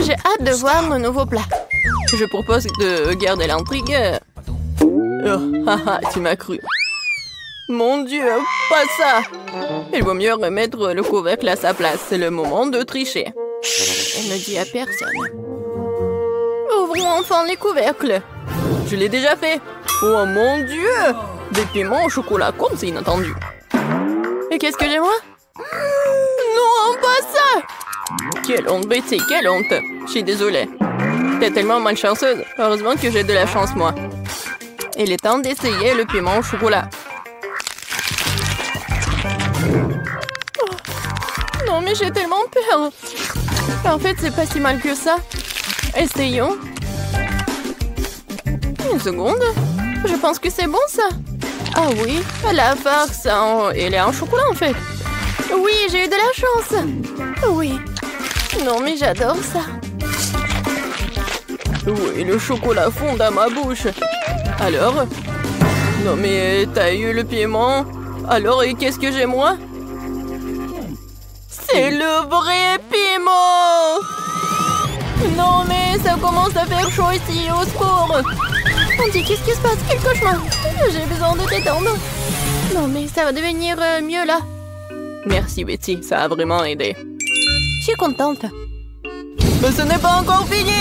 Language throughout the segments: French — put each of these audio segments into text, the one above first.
J'ai hâte de voir mon nouveau plat. Je propose de garder l'intrigue. Oh, haha, tu m'as cru. Mon Dieu, pas ça! Il vaut mieux remettre le couvercle à sa place. C'est le moment de tricher. Elle ne dit à personne. Ouvrons enfin les couvercles. Je l'ai déjà fait. Oh mon Dieu! Des piments au chocolat, comme c'est inattendu. Et qu'est-ce que j'ai moi? Non, pas ça! Quelle honte, Betty, quelle honte! Je suis désolée. T'es tellement malchanceuse. Heureusement que j'ai de la chance, moi. Il est temps d'essayer le piment au chocolat. Oh. Non, mais j'ai tellement peur. En fait, c'est pas si mal que ça. Essayons. Une seconde. Je pense que c'est bon, ça. Ah oui, la farce, elle est en chocolat, en fait. Oui, j'ai eu de la chance. Oui. Non, mais j'adore ça. Oui, le chocolat fond dans ma bouche. Alors? Non, mais t'as eu le piment. Alors, et qu'est-ce que j'ai, moi? C'est le vrai piment! Non, mais ça commence à faire chaud ici, au secours! On dit, qu'est-ce qui se passe? Quel cauchemar! J'ai besoin de t'étendre. Non, mais ça va devenir mieux, là. Merci, Betty, ça a vraiment aidé. Je suis contente. Mais ce n'est pas encore fini!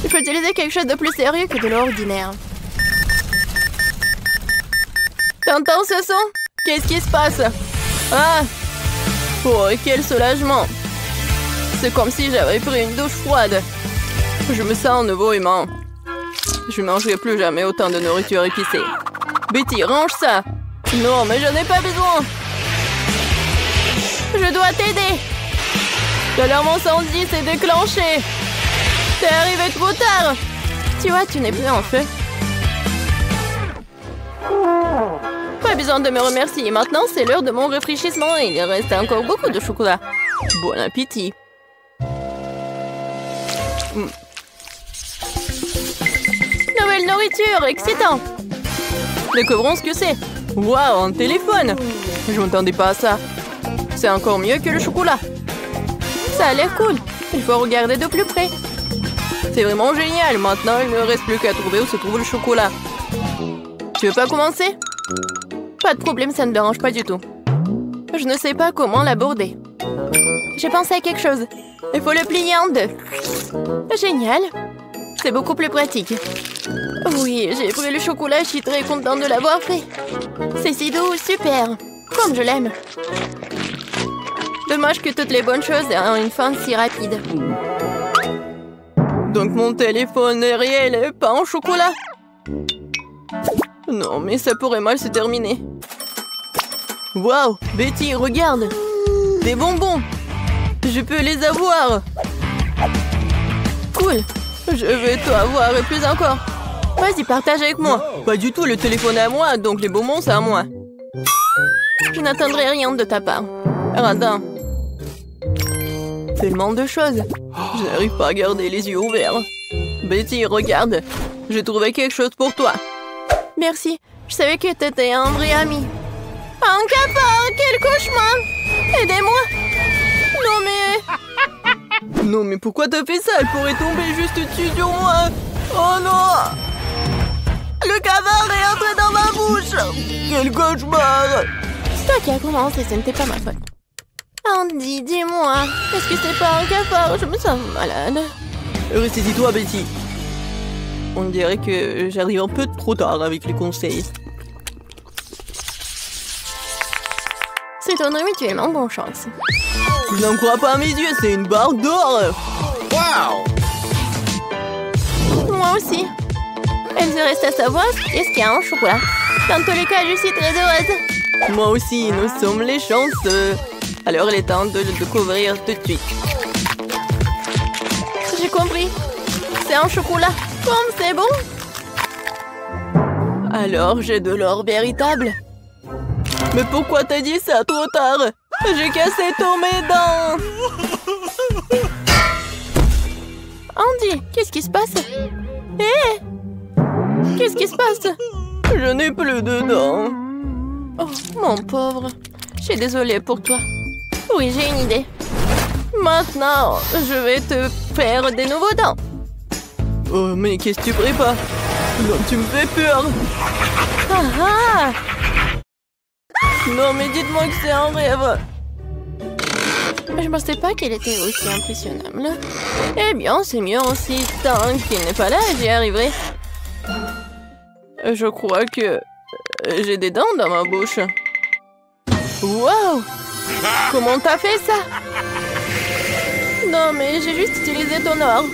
Il faut utiliser quelque chose de plus sérieux que de l'ordinaire. T'entends ce son? Qu'est-ce qui se passe? Ah! Oh, quel soulagement! C'est comme si j'avais pris une douche froide. Je me sens un nouveau humain. Je ne mangerai plus jamais autant de nourriture épicée. Betty, range ça! Non, mais je n'ai pas besoin! Je dois t'aider! L'alarme incendie s'est déclenchée! T'es arrivé trop tard! Tu vois, tu n'es plus en feu. Pas besoin de me remercier. Maintenant, c'est l'heure de mon rafraîchissement et il reste encore beaucoup de chocolat. Bon appétit! Nouvelle nourriture, excitant! Découvrons ce que c'est. Waouh, un téléphone! Je m'attendais pas à ça. C'est encore mieux que le chocolat. Ça a l'air cool. Il faut regarder de plus près. C'est vraiment génial. Maintenant, il ne reste plus qu'à trouver où se trouve le chocolat. Tu veux pas commencer? Pas de problème, ça ne me dérange pas du tout. Je ne sais pas comment l'aborder. J'ai pensé à quelque chose. Il faut le plier en deux. Génial. C'est beaucoup plus pratique. Oui, j'ai pris le chocolat, je suis très contente de l'avoir fait. C'est si doux, super. Comme je l'aime. Dommage que toutes les bonnes choses aient une fin si rapide. Donc mon téléphone est réel et pas en chocolat? Non, mais ça pourrait mal se terminer. Waouh, Betty, regarde. Des bonbons. Je peux les avoir. Cool. Je vais tout avoir et plus encore. Vas-y, partage avec moi. Pas du tout, le téléphone est à moi, donc les bonbons, c'est à moi. Je n'attendrai rien de ta part. Radin. Tellement de choses. Je n'arrive pas à garder les yeux ouverts. Betty, regarde. J'ai trouvé quelque chose pour toi. Merci. Je savais que t'étais un vrai ami. Un cafard, quel cauchemar! Aidez-moi! Non mais... Non mais pourquoi t'as fait ça? Elle pourrait tomber juste dessus sur moi. Oh non! Le cafard est entré dans ma bouche! Quel cauchemar! C'est toi qui as commencé, ce n'était pas ma faute. Andy, dis-moi, est-ce que c'est pas un cafard? Je me sens malade. Ressaisis-toi, Betty. On dirait que j'arrive un peu trop tard avec les conseils. C'est ton mutuellement bonne chance. Je n'en crois pas à mes yeux, c'est une barre d'or. Wow! Moi aussi. Il me reste à savoir est-ce qu'il y a un chocolat. Dans tous les cas, je suis très heureuse. Moi aussi, nous sommes les chanceux. Alors, il est temps de le découvrir tout de suite. J'ai compris. C'est un chocolat. Comme c'est bon. Alors, j'ai de l'or véritable. Mais pourquoi t'as dit ça trop tard? J'ai cassé tous mes dents. Andy, qu'est-ce qui se passe? Hé! Qu'est-ce qui se passe? Je n'ai plus de dents. Oh, mon pauvre. Je suis désolée pour toi. Oui, j'ai une idée. Maintenant, je vais te faire des nouveaux dents. Oh, mais qu'est-ce que tu prépares? Non, tu me fais peur. Ah ah! Non, mais dites-moi que c'est un rêve. Je pensais pas qu'elle était aussi impressionnable. Eh bien, c'est mieux aussi. Tant qu'il n'est pas là, j'y arriverai. Je crois que j'ai des dents dans ma bouche. Wow! Comment t'as fait ça? Non, mais j'ai juste utilisé ton or.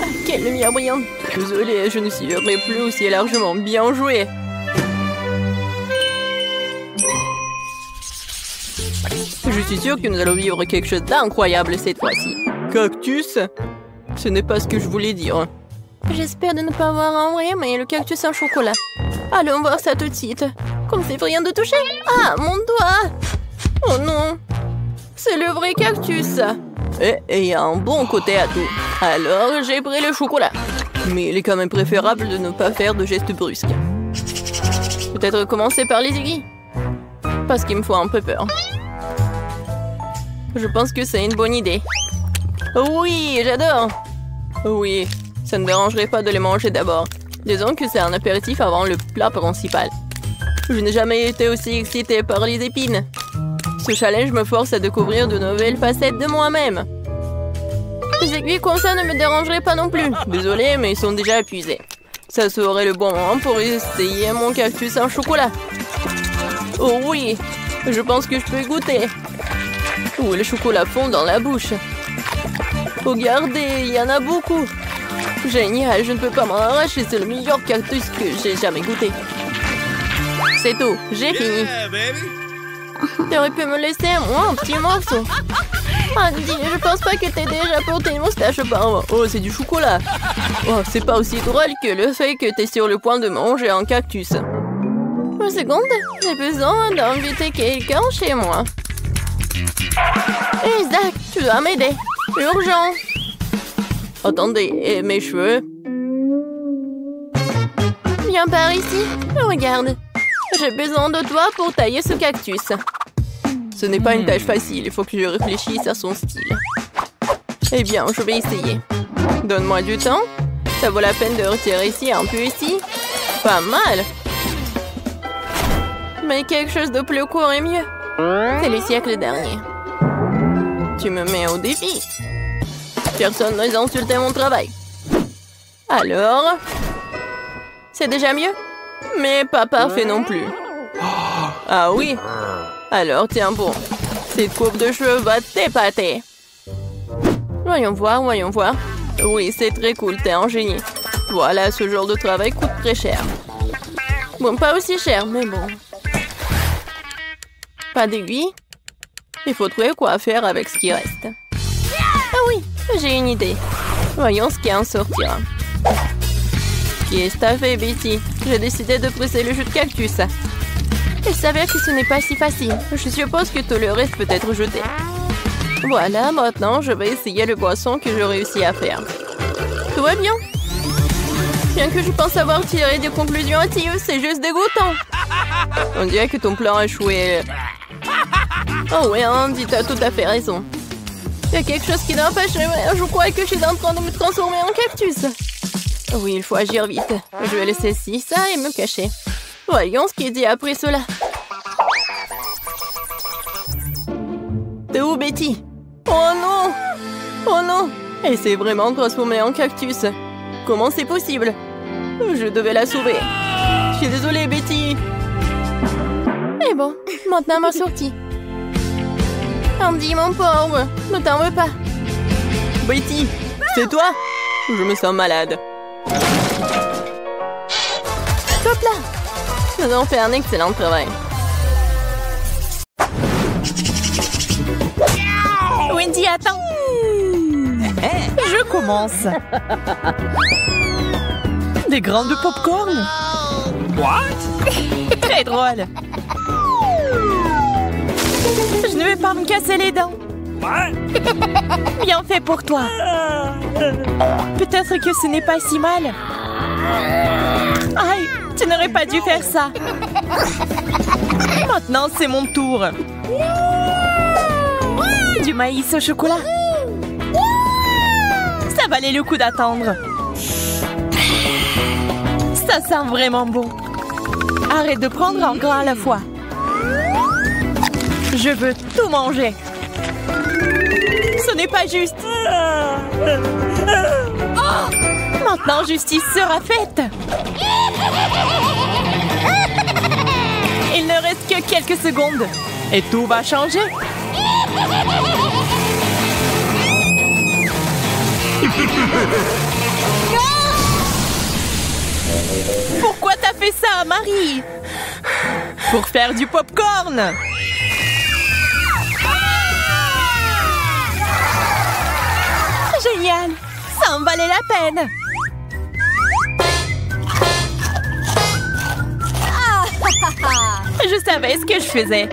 Ah, quelle lumière brillante. Désolée, je ne serai plus aussi largement. Bien joué. Je suis sûre que nous allons vivre quelque chose d'incroyable cette fois-ci. Cactus? Ce n'est pas ce que je voulais dire. J'espère de ne pas avoir en vrai, mais le cactus en chocolat. Allons voir ça tout de suite. Comme c'est rien de toucher. Ah, mon doigt! Oh non! C'est le vrai cactus. Et il y a un bon côté à tout. Alors, j'ai pris le chocolat. Mais il est quand même préférable de ne pas faire de gestes brusques. Peut-être commencer par les aiguilles. Parce qu'il me faut un peu peur. Je pense que c'est une bonne idée. Oui, j'adore. Oui, ça ne dérangerait pas de les manger d'abord. Disons que c'est un apéritif avant le plat principal. Je n'ai jamais été aussi excitée par les épines. Ce challenge me force à découvrir de nouvelles facettes de moi-même. Les aiguilles comme ça ne me dérangeraient pas non plus. Désolée, mais ils sont déjà épuisés. Ça serait le bon moment pour essayer mon cactus en chocolat. Oh oui, je pense que je peux goûter. Oh, le chocolat fond dans la bouche. Regardez, il y en a beaucoup. Génial, je ne peux pas m'en arracher. C'est le meilleur cactus que j'ai jamais goûté. C'est tout, j'ai fini. T'aurais pu me laisser, moi, un petit morceau. Andy, je pense pas que t'aies déjà porté une moustache auparavant. Oh, c'est du chocolat. Oh, c'est pas aussi drôle que le fait que t'es sur le point de manger un cactus. Une seconde, j'ai besoin d'inviter quelqu'un chez moi. Isaac, tu dois m'aider. Urgent. Attendez, et mes cheveux? Viens par ici. Regarde. J'ai besoin de toi pour tailler ce cactus. Ce n'est pas une tâche facile. Il faut que je réfléchisse à son style. Eh bien, je vais essayer. Donne-moi du temps. Ça vaut la peine de retirer ici, un peu ici. Pas mal. Mais quelque chose de plus court est mieux. C'est le siècle dernier. Tu me mets au défi. Personne n'ose insulter mon travail. Alors? C'est déjà mieux? Mais pas parfait non plus. Ah oui? Alors tiens bon. Cette coupe de cheveux va t'épater. Voyons voir, voyons voir. Oui, c'est très cool, t'es un génie. Voilà, ce genre de travail coûte très cher. Bon, pas aussi cher, mais bon. Pas d'aiguille? Il faut trouver quoi faire avec ce qui reste. Ah oui, j'ai une idée. Voyons ce qui en sortira. Qu'est-ce que t'as fait, Betty? J'ai décidé de presser le jus de cactus. Il s'avère que ce n'est pas si facile. Je suppose que tout le reste peut être jeté. Voilà, maintenant, je vais essayer le boisson que je réussis à faire. Tout va bien. Bien que je pense avoir tiré des conclusions hâtives, c'est juste dégoûtant. On dirait que ton plan a échoué. Oh oui, Andy, t'as tout à fait raison. Il y a quelque chose qui n'a pas chez moi. Je crois que je suis en train de me transformer en cactus. Oui, il faut agir vite. Je vais laisser ci, ça et me cacher. Voyons ce qu'il dit après cela. T'es où, Betty? Oh non! Oh non! Elle s'est vraiment transformée en cactus. Comment c'est possible? Je devais la sauver. Je suis désolée, Betty. Et bon, maintenant ma sortie. Andy, mon pauvre, ne t'en veux pas. Betty, c'est toi? Je me sens malade. Hop là! Nous avons fait un excellent travail. Wendy, attends! Je commence. Des graines de popcorn? What? Très drôle. Je ne vais pas me casser les dents. Bien fait pour toi. Peut-être que ce n'est pas si mal. Aïe, tu n'aurais pas dû faire ça. Maintenant, c'est mon tour. Du maïs au chocolat. Ça valait le coup d'attendre. Ça sent vraiment bon. Arrête de prendre un grain à la fois. Je veux tout manger. Ce n'est pas juste. Maintenant, justice sera faite. Il ne reste que quelques secondes. Et tout va changer. Pourquoi t'as fait ça, Marie? Pour faire du popcorn. Génial. Ça en valait la peine. Je savais ce que je faisais.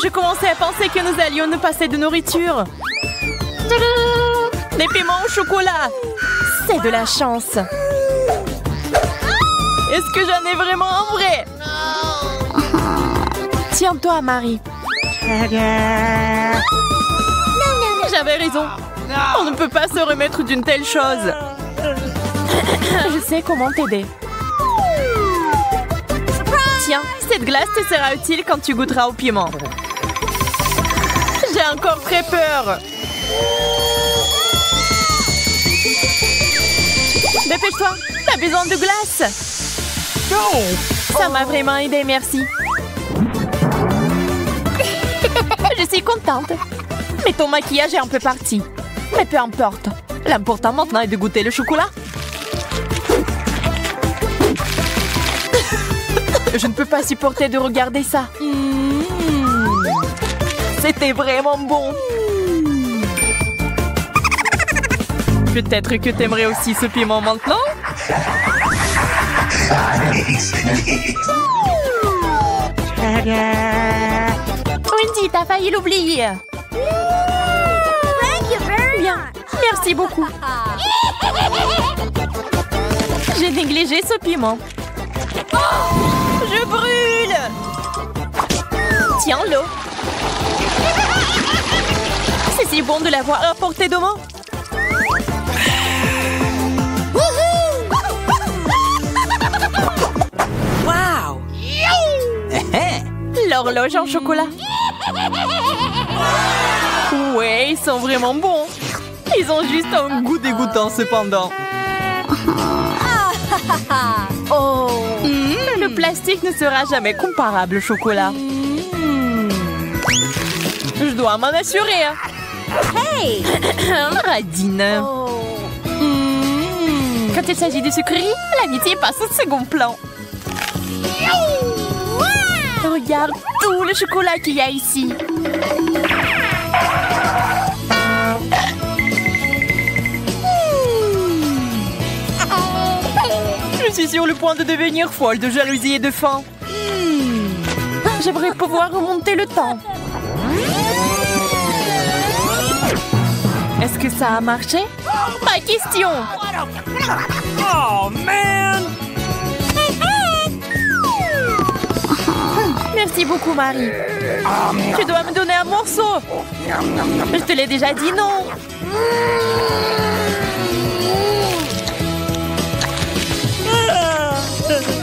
Je commençais à penser que nous allions nous passer de nourriture. Des piments au chocolat. C'est de la chance. Est-ce que j'en ai vraiment un vrai? Tiens-toi, Marie. J'avais raison. On ne peut pas se remettre d'une telle chose. Je sais comment t'aider. Tiens, cette glace te sera utile quand tu goûteras au piment. J'ai encore très peur. Dépêche-toi, t'as besoin de glace. Ça m'a vraiment aidé, merci. Je suis contente. Mais ton maquillage est un peu parti. Mais peu importe. L'important maintenant est de goûter le chocolat. Je ne peux pas supporter de regarder ça. C'était vraiment bon. Peut-être que t'aimerais aussi ce piment maintenant? Wendy, t'as failli l'oublier. Bien, merci beaucoup. J'ai négligé ce piment. Je brûle! Tiens l'eau. C'est si bon de l'avoir à portée de main. Wow! L'horloge en chocolat. Ouais, ils sont vraiment bons. Ils ont juste un goût dégoûtant cependant. Oh! Le plastique ne sera jamais comparable au chocolat. Je dois m'en assurer. Hey! Radine. Quand il s'agit de sucreries, l'amitié passe au second plan. Regarde tout le chocolat qu'il y a ici. Je suis sur le point de devenir folle de jalousie et de faim. J'aimerais pouvoir remonter le temps. Est-ce que ça a marché? Pas question. Oh, man! Merci beaucoup, Marie. Tu dois me donner un morceau. Je te l'ai déjà dit, non?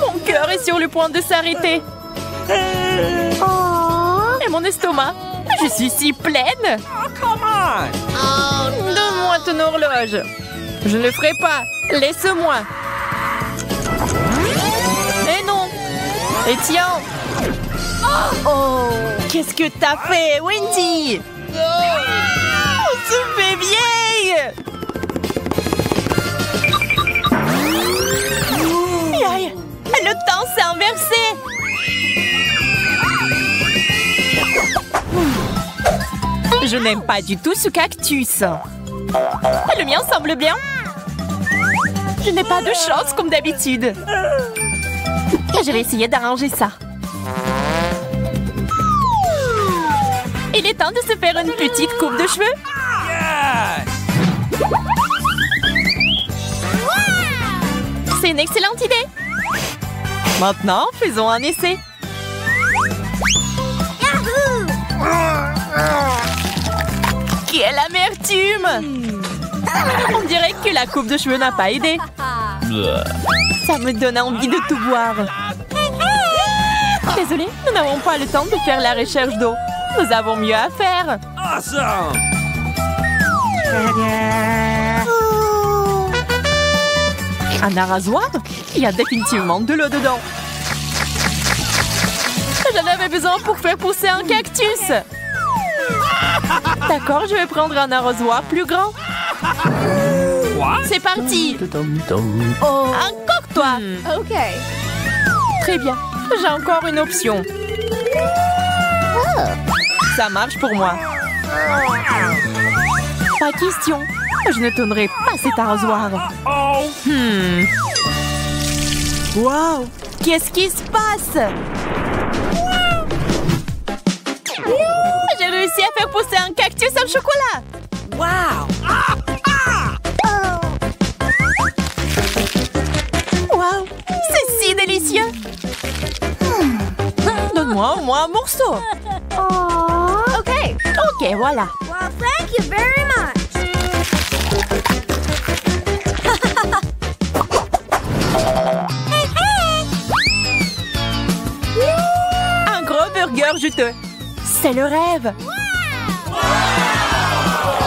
Mon cœur est sur le point de s'arrêter. Et mon estomac. Je suis si pleine. Donne-moi ton horloge. Je ne le ferai pas. Laisse-moi. Et non. Et tiens. Oh, qu'est-ce que t'as fait, Wendy? On se fait vieille. Aïe, le temps s'est inversé. Je n'aime pas du tout ce cactus. Le mien semble bien. Je n'ai pas de chance comme d'habitude. Je vais essayer d'arranger ça. Il est temps de se faire une petite coupe de cheveux. C'est une excellente idée. Maintenant, faisons un essai. l'amertume. On dirait que la coupe de cheveux n'a pas aidé. Ça me donne envie de tout boire. Désolée, nous n'avons pas le temps de faire la recherche d'eau. Nous avons mieux à faire. Awesome! Un arrosoir? Il y a définitivement de l'eau dedans. J'en avais besoin pour faire pousser un cactus. D'accord, je vais prendre un arrosoir plus grand. C'est parti. Encore toi. OK. Très bien. J'ai encore une option. Ça marche pour moi. Pas question. Je ne tournerai pas cet arrosoir. Oh! Wow! Qu'est-ce qui se passe? J'ai réussi à faire pousser un cactus au chocolat. Wow! Wow! C'est si délicieux. Donne-moi au moins un morceau. OK. Ok, voilà. Well, thank you very much. Un gros burger juteux. C'est le rêve.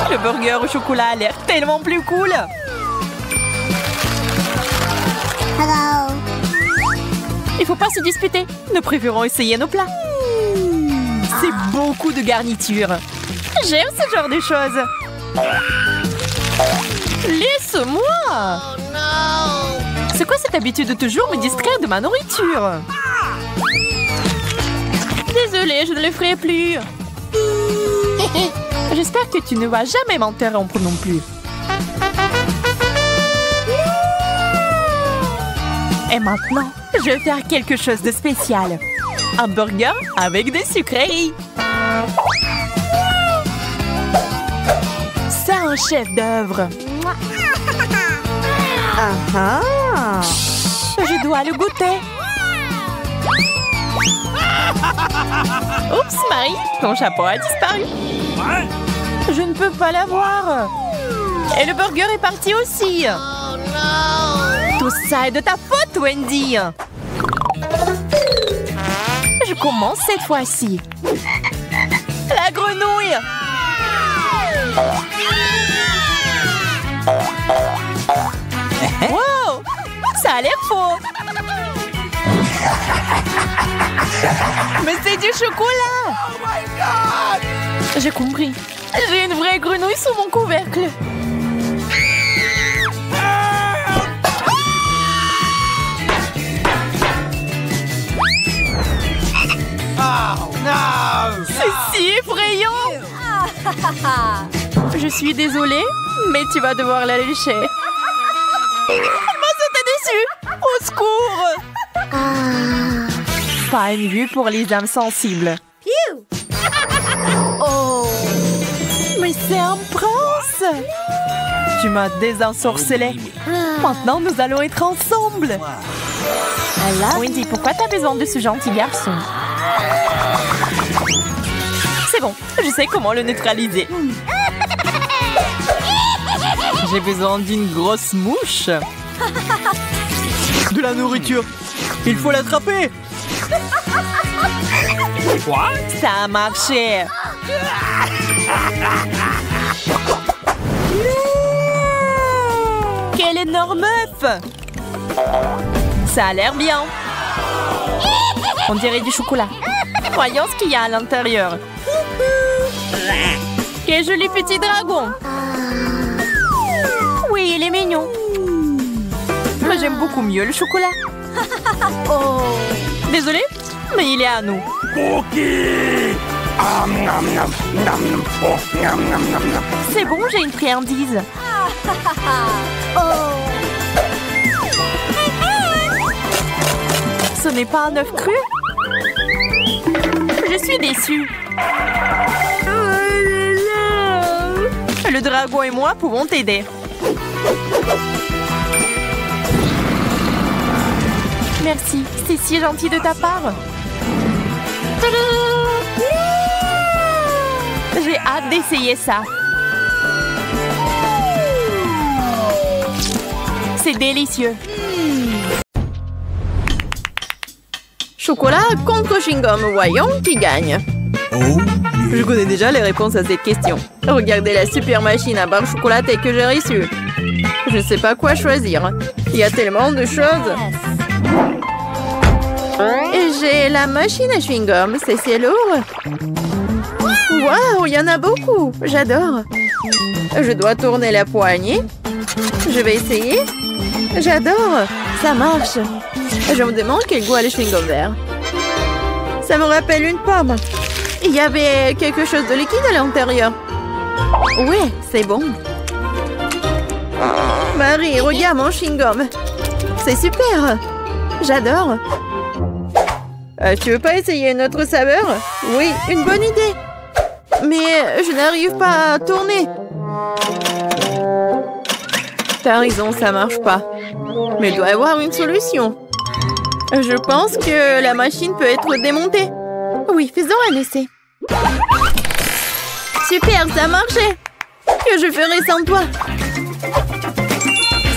Le burger au chocolat a l'air tellement plus cool. Hello. Il faut pas se disputer. Nous préférons essayer nos plats. C'est beaucoup de garniture. J'aime ce genre de choses. Laisse-moi. Oh no. C'est quoi cette habitude de toujours me distraire de ma nourriture? Désolée, je ne le ferai plus. J'espère que tu ne vas jamais m'interrompre non plus. Et maintenant, je vais faire quelque chose de spécial. Un burger avec des sucreries. C'est un chef-d'œuvre. Je dois le goûter. Oups, Marie, ton chapeau a disparu. What? Je ne peux pas l'avoir. Et le burger est parti aussi. Oh no. Tout ça est de ta faute, Wendy. Je commence cette fois-ci. La grenouille. Wow, ça a l'air faux. Mais c'est du chocolat. Oh my God! J'ai compris. J'ai une vraie grenouille sous mon couvercle. Oh no! C'est si effrayant. Je suis désolée, mais tu vas devoir la lécher. Moi, c'était déçu. Au secours. Pas une vue pour les âmes sensibles. Phew. Oh. Mais c'est un prince. Tu m'as désensorcelé. Maintenant, nous allons être ensemble. Wendy, pourquoi t'as besoin de ce gentil garçon? C'est bon, je sais comment le neutraliser. J'ai besoin d'une grosse mouche. De la nourriture. Il faut l'attraper. Quoi? Ça a marché. Quel énorme œuf! Ça a l'air bien. On dirait du chocolat. Voyons ce qu'il y a à l'intérieur. Quel joli petit dragon! Oui, il est mignon. Mais j'aime beaucoup mieux le chocolat. Oh. Désolée, mais il est à nous. Cookie! Nom, nom, nom, oh, nom, nom, nom, nom. C'est bon, j'ai une friandise. Oh. Ce n'est pas un œuf cru? Je suis déçue. Le dragon et moi pouvons t'aider. Merci, c'est si gentil de ta part. J'ai hâte d'essayer ça. C'est délicieux. Chocolat contre chewing-gum, voyons qui gagne. Je connais déjà les réponses à cette question. Regardez la super machine à barre chocolatée que j'ai reçue. Je ne sais pas quoi choisir. Il y a tellement de choses. Et j'ai la machine à chewing-gum, c'est lourd. Waouh, il y en a beaucoup. J'adore. Je dois tourner la poignée. Je vais essayer. J'adore. Ça marche. Je me demande quel goût a le chewing-gum vert. Ça me rappelle une pomme. Il y avait quelque chose de liquide à l'intérieur. Oui, c'est bon. Marie, regarde mon chewing-gum. C'est super. J'adore. Tu veux pas essayer une autre saveur? Oui, une bonne idée. Mais je n'arrive pas à tourner. T'as raison, ça marche pas. Mais il doit y avoir une solution. Je pense que la machine peut être démontée. Oui, faisons un essai. Super, ça a marché. Que je ferai sans toi?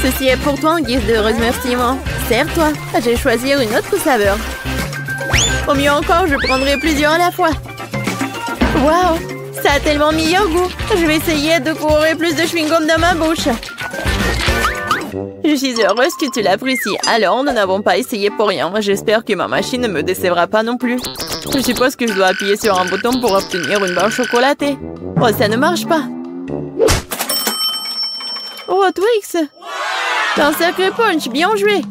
Ceci est pour toi en guise de remerciement. Sers-toi. Je vais choisir une autre saveur. Au mieux encore, je prendrai plusieurs à la fois. Waouh, ça a tellement meilleur goût. Je vais essayer de courir plus de chewing-gum dans ma bouche. Je suis heureuse que tu l'apprécies. Alors, nous n'avons pas essayé pour rien. J'espère que ma machine ne me décevra pas non plus. Je suppose que je dois appuyer sur un bouton pour obtenir une barre chocolatée. Oh, ça ne marche pas. Oh, Twix! T'as un sacré punch, bien joué!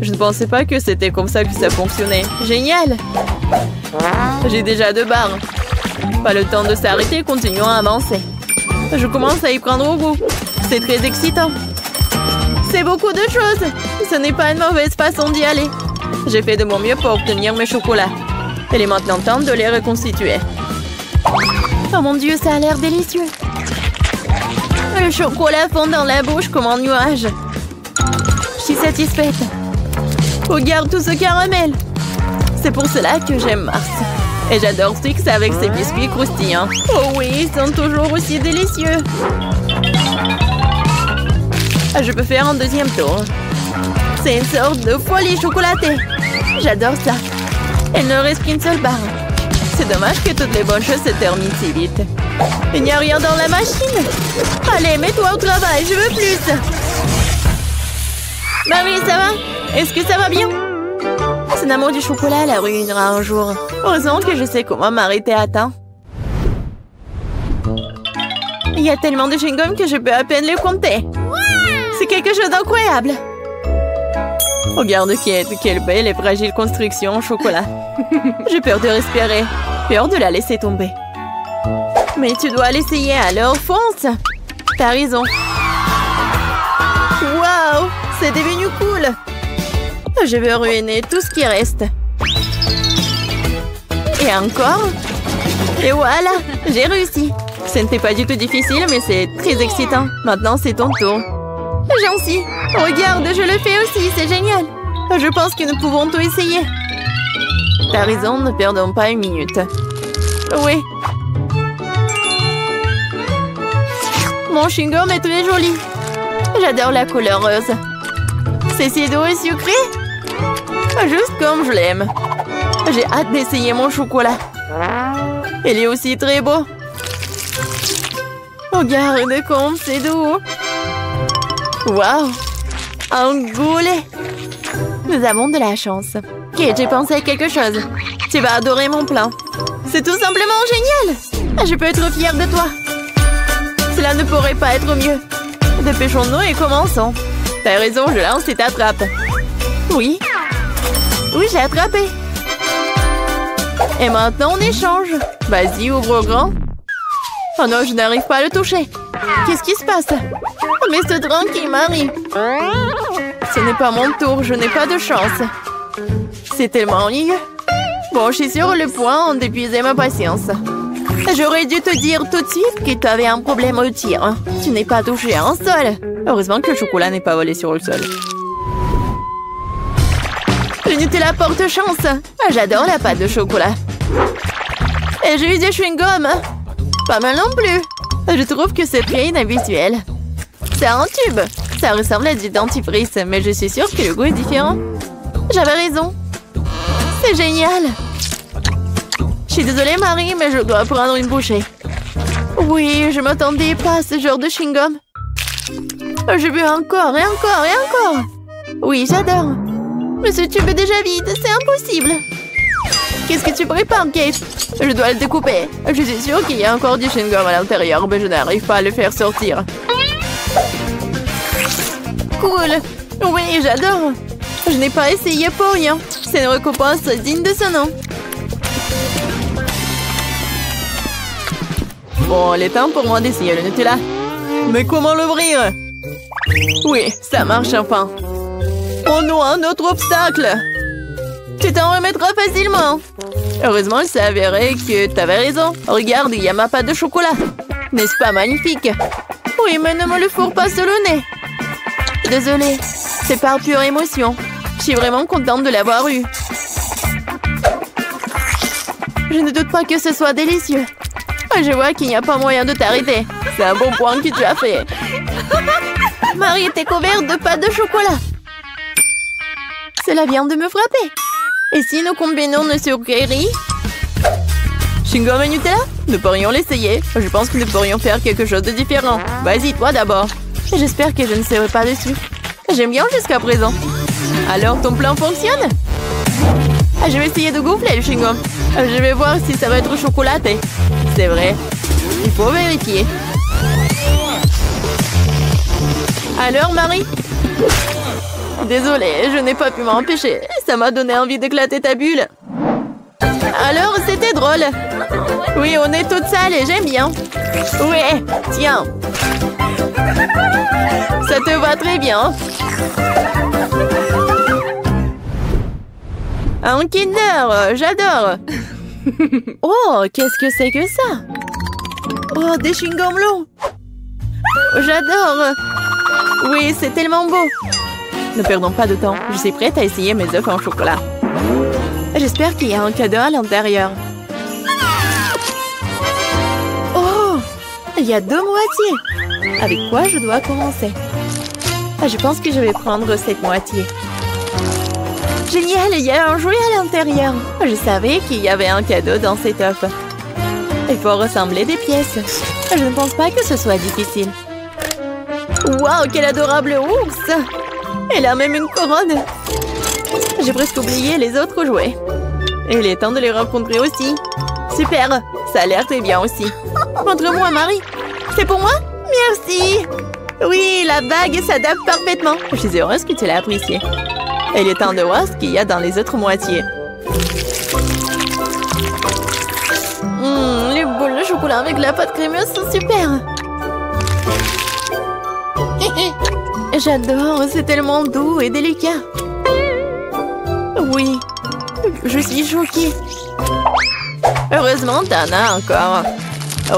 Je ne pensais pas que c'était comme ça que ça fonctionnait. Génial! J'ai déjà 2 barres. Pas le temps de s'arrêter, continuons à avancer. Je commence à y prendre au goût. C'est très excitant. C'est beaucoup de choses. Ce n'est pas une mauvaise façon d'y aller. J'ai fait de mon mieux pour obtenir mes chocolats. Il est maintenant temps de les reconstituer. Oh mon Dieu, ça a l'air délicieux. Le chocolat fond dans la bouche comme un nuage. Je suis satisfaite. Regarde tout ce caramel. C'est pour cela que j'aime Mars. Et j'adore Twix avec ses biscuits croustillants. Oh oui, ils sont toujours aussi délicieux. Je peux faire un deuxième tour. C'est une sorte de folie chocolatée. J'adore ça. Il ne reste qu'une seule barre. C'est dommage que toutes les bonnes choses se terminent si vite. Il n'y a rien dans la machine. Allez, mets-toi au travail, je veux plus. Marie, ça va? Est-ce que ça va bien? Son amour du chocolat la ruinera un jour. Heureusement que je sais comment m'arrêter à temps. Il y a tellement de chewing-gum que je peux à peine les compter. C'est quelque chose d'incroyable. Regarde quelle belle et fragile construction en chocolat. J'ai peur de respirer. Peur de la laisser tomber. Mais tu dois l'essayer, alors fonce. T'as raison. Waouh, c'est devenu cool. Je vais ruiner tout ce qui reste. Et encore. Et voilà, j'ai réussi. Ce n'était pas du tout difficile, mais c'est très excitant. Maintenant, c'est ton tour. Gentil. Regarde, je le fais aussi, c'est génial. Je pense que nous pouvons tout essayer. T'as raison, ne perdons pas une minute. Oui. Mon chewing-gum est très joli. J'adore la couleur rose. C'est si doux et sucré. Juste comme je l'aime. J'ai hâte d'essayer mon chocolat. Il est aussi très beau. Regarde comme c'est doux. Waouh! Un goulet! Nous avons de la chance. Ok, j'ai pensé à quelque chose. Tu vas adorer mon plan. C'est tout simplement génial! Je peux être fière de toi. Cela ne pourrait pas être mieux. Dépêchons-nous et commençons. T'as raison, je lance et t'attrape. Oui. Oui, j'ai attrapé. Et maintenant, on échange. Vas-y, ouvre grand. Oh non, je n'arrive pas à le toucher. Qu'est-ce qui se passe? Mais c'est tranquille, Marie. Ce n'est pas mon tour, je n'ai pas de chance. C'est tellement ennuyeux. Bon, je suis sur le point d'épuiser ma patience. J'aurais dû te dire tout de suite que tu avais un problème au tir. Tu n'es pas touché à un sol. Heureusement que le chocolat n'est pas volé sur le sol. Le Nutella porte chance. J'adore la pâte de chocolat. Et j'ai eu des chewing-gums. Pas mal non plus. Je trouve que c'est très inhabituel. C'est un tube. Ça ressemble à du dentifrice, mais je suis sûre que le goût est différent. J'avais raison. C'est génial. Je suis désolée, Marie, mais je dois prendre une bouchée. Oui, je m'attendais pas à ce genre de chewing-gum. Je veux encore et encore et encore. Oui, j'adore. Mais ce tube est déjà vide, c'est impossible. Qu'est-ce que tu prépares, Kate? Je dois le découper. Je suis sûre qu'il y a encore du chewing-gum à l'intérieur, mais je n'arrive pas à le faire sortir. Cool. Oui, j'adore. Je n'ai pas essayé pour rien. C'est une récompense digne de ce nom. Bon, il est temps pour moi d'essayer le Nutella. Mais comment l'ouvrir? Oui, ça marche enfin. Oh non, un autre obstacle. Tu t'en remettras facilement. Heureusement, il s'est avéré que t'avais raison. Regarde, il y a ma pâte de chocolat. N'est-ce pas magnifique? Oui, mais ne me le fourre pas sur le nez. Désolée, c'est par pure émotion. Je suis vraiment contente de l'avoir eu. Je ne doute pas que ce soit délicieux. Je vois qu'il n'y a pas moyen de t'arrêter. C'est un bon point que tu as fait. Marie était couverte de pâte de chocolat. Cela vient de me frapper. Et si nous combinons nos sucreries? Chewing-gum et Nutella? Nous pourrions l'essayer. Je pense que nous pourrions faire quelque chose de différent. Vas-y, toi d'abord. J'espère que je ne serai pas dessus. J'aime bien jusqu'à présent. Alors, ton plan fonctionne? Je vais essayer de gonfler le chewing-gum. Je vais voir si ça va être chocolaté. C'est vrai. Il faut vérifier. Alors, Marie? Désolée, je n'ai pas pu m'empêcher. Ça m'a donné envie d'éclater ta bulle. Alors, c'était drôle. Oui, on est toutes sales et j'aime bien. Ouais, tiens. Ça te va très bien. Un Kinder, j'adore. Oh, qu'est-ce que c'est que ça? Oh, des chewing-gums longs. J'adore. Oui, c'est tellement beau. Ne perdons pas de temps. Je suis prête à essayer mes œufs en chocolat. J'espère qu'il y a un cadeau à l'intérieur. Oh, il y a 2 moitiés. Avec quoi je dois commencer? Je pense que je vais prendre cette moitié. Génial, il y a un jouet à l'intérieur. Je savais qu'il y avait un cadeau dans cet œuf. Il faut ressembler des pièces. Je ne pense pas que ce soit difficile. Waouh, quel adorable ours! Elle a même une couronne. J'ai presque oublié les autres jouets. Et il est temps de les rencontrer aussi. Super, ça a l'air très bien aussi. Montre-moi, Marie. C'est pour moi? Merci. Oui, la bague s'adapte parfaitement. Je suis heureuse que tu l'aies appréciée. Il est temps de voir ce qu'il y a dans les autres moitiés. Les boules de chocolat avec la pâte crémeuse sont super. J'adore, c'est tellement doux et délicat. Oui, je suis choquée. Heureusement, t'en as encore.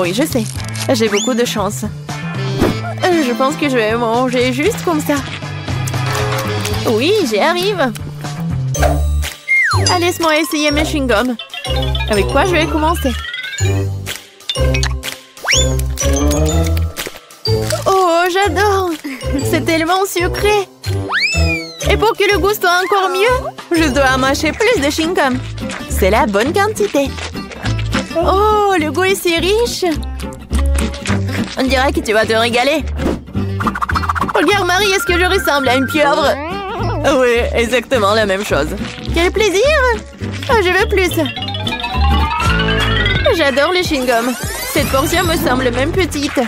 Oui, je sais, j'ai beaucoup de chance. Je pense que je vais manger juste comme ça. Oui, j'y arrive. Allez, laisse-moi essayer mes chewing-gums. Avec quoi je vais commencer? Oh, j'adore! C'est tellement sucré! Et pour que le goût soit encore mieux, je dois mâcher plus de chewing-gum. C'est la bonne quantité. Oh, le goût est si riche! On dirait que tu vas te régaler. Regarde, Marie, est-ce que je ressemble à une pieuvre? Oui, exactement la même chose. Quel plaisir! Oh, je veux plus. J'adore les chewing-gums. Cette portion me semble même petite.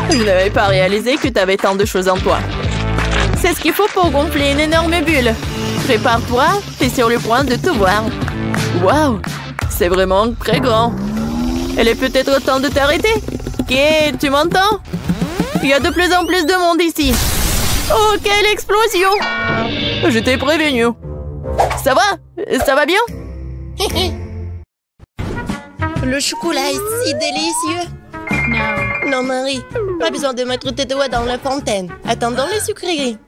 Je n'avais pas réalisé que tu avais tant de choses en toi. C'est ce qu'il faut pour gonfler une énorme bulle. Prépare-toi, t'es sur le point de tout voir. Waouh, c'est vraiment très grand. Il est peut-être temps de t'arrêter. Ok, tu m'entends? Il y a de plus en plus de monde ici. Oh, quelle explosion! Je t'ai prévenu. Ça va? Ça va bien? Le chocolat est si délicieux. Non, Marie, pas besoin de mettre tes doigts dans la fontaine. Attendons les sucreries.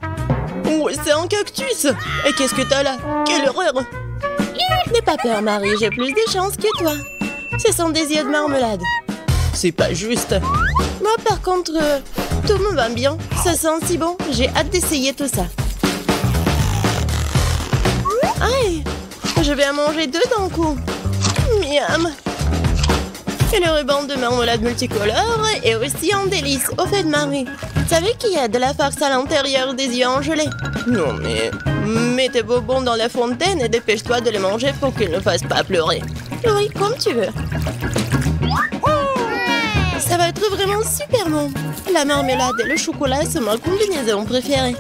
Oh, c'est un cactus. Et qu'est-ce que t'as là? Quelle horreur! N'aie pas peur, Marie, j'ai plus de chance que toi. Ce sont des yeux de marmelade. C'est pas juste. Moi, par contre, Tout me va bien. Ça sent si bon. J'ai hâte d'essayer tout ça. Aïe! Je vais en manger 2 d'un coup. Miam! Et le ruban de marmelade multicolore est aussi un délice. Au fait, Marie, tu savais qu'il y a de la farce à l'intérieur des yeux en gelée? Non, mais mets tes bonbons dans la fontaine et dépêche-toi de les manger pour qu'ils ne fassent pas pleurer. Oui, comme tu veux. Ça va être vraiment super bon. La marmelade et le chocolat sont ma combinaison préférée.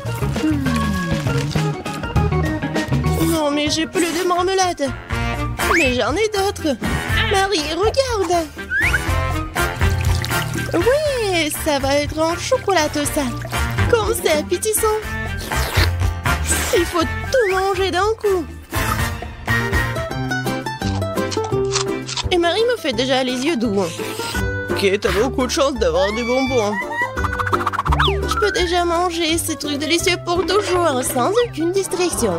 Non, mais j'ai plus de marmelade. Mais j'en ai d'autres. Marie, regarde. Oui, ça va être en chocolat tout ça. Comme c'est appétissant. Il faut tout manger d'un coup. Et Marie me fait déjà les yeux doux. Ok, t'as beaucoup de chance d'avoir des bonbons. Je peux déjà manger ces trucs délicieux pour toujours, sans aucune distraction.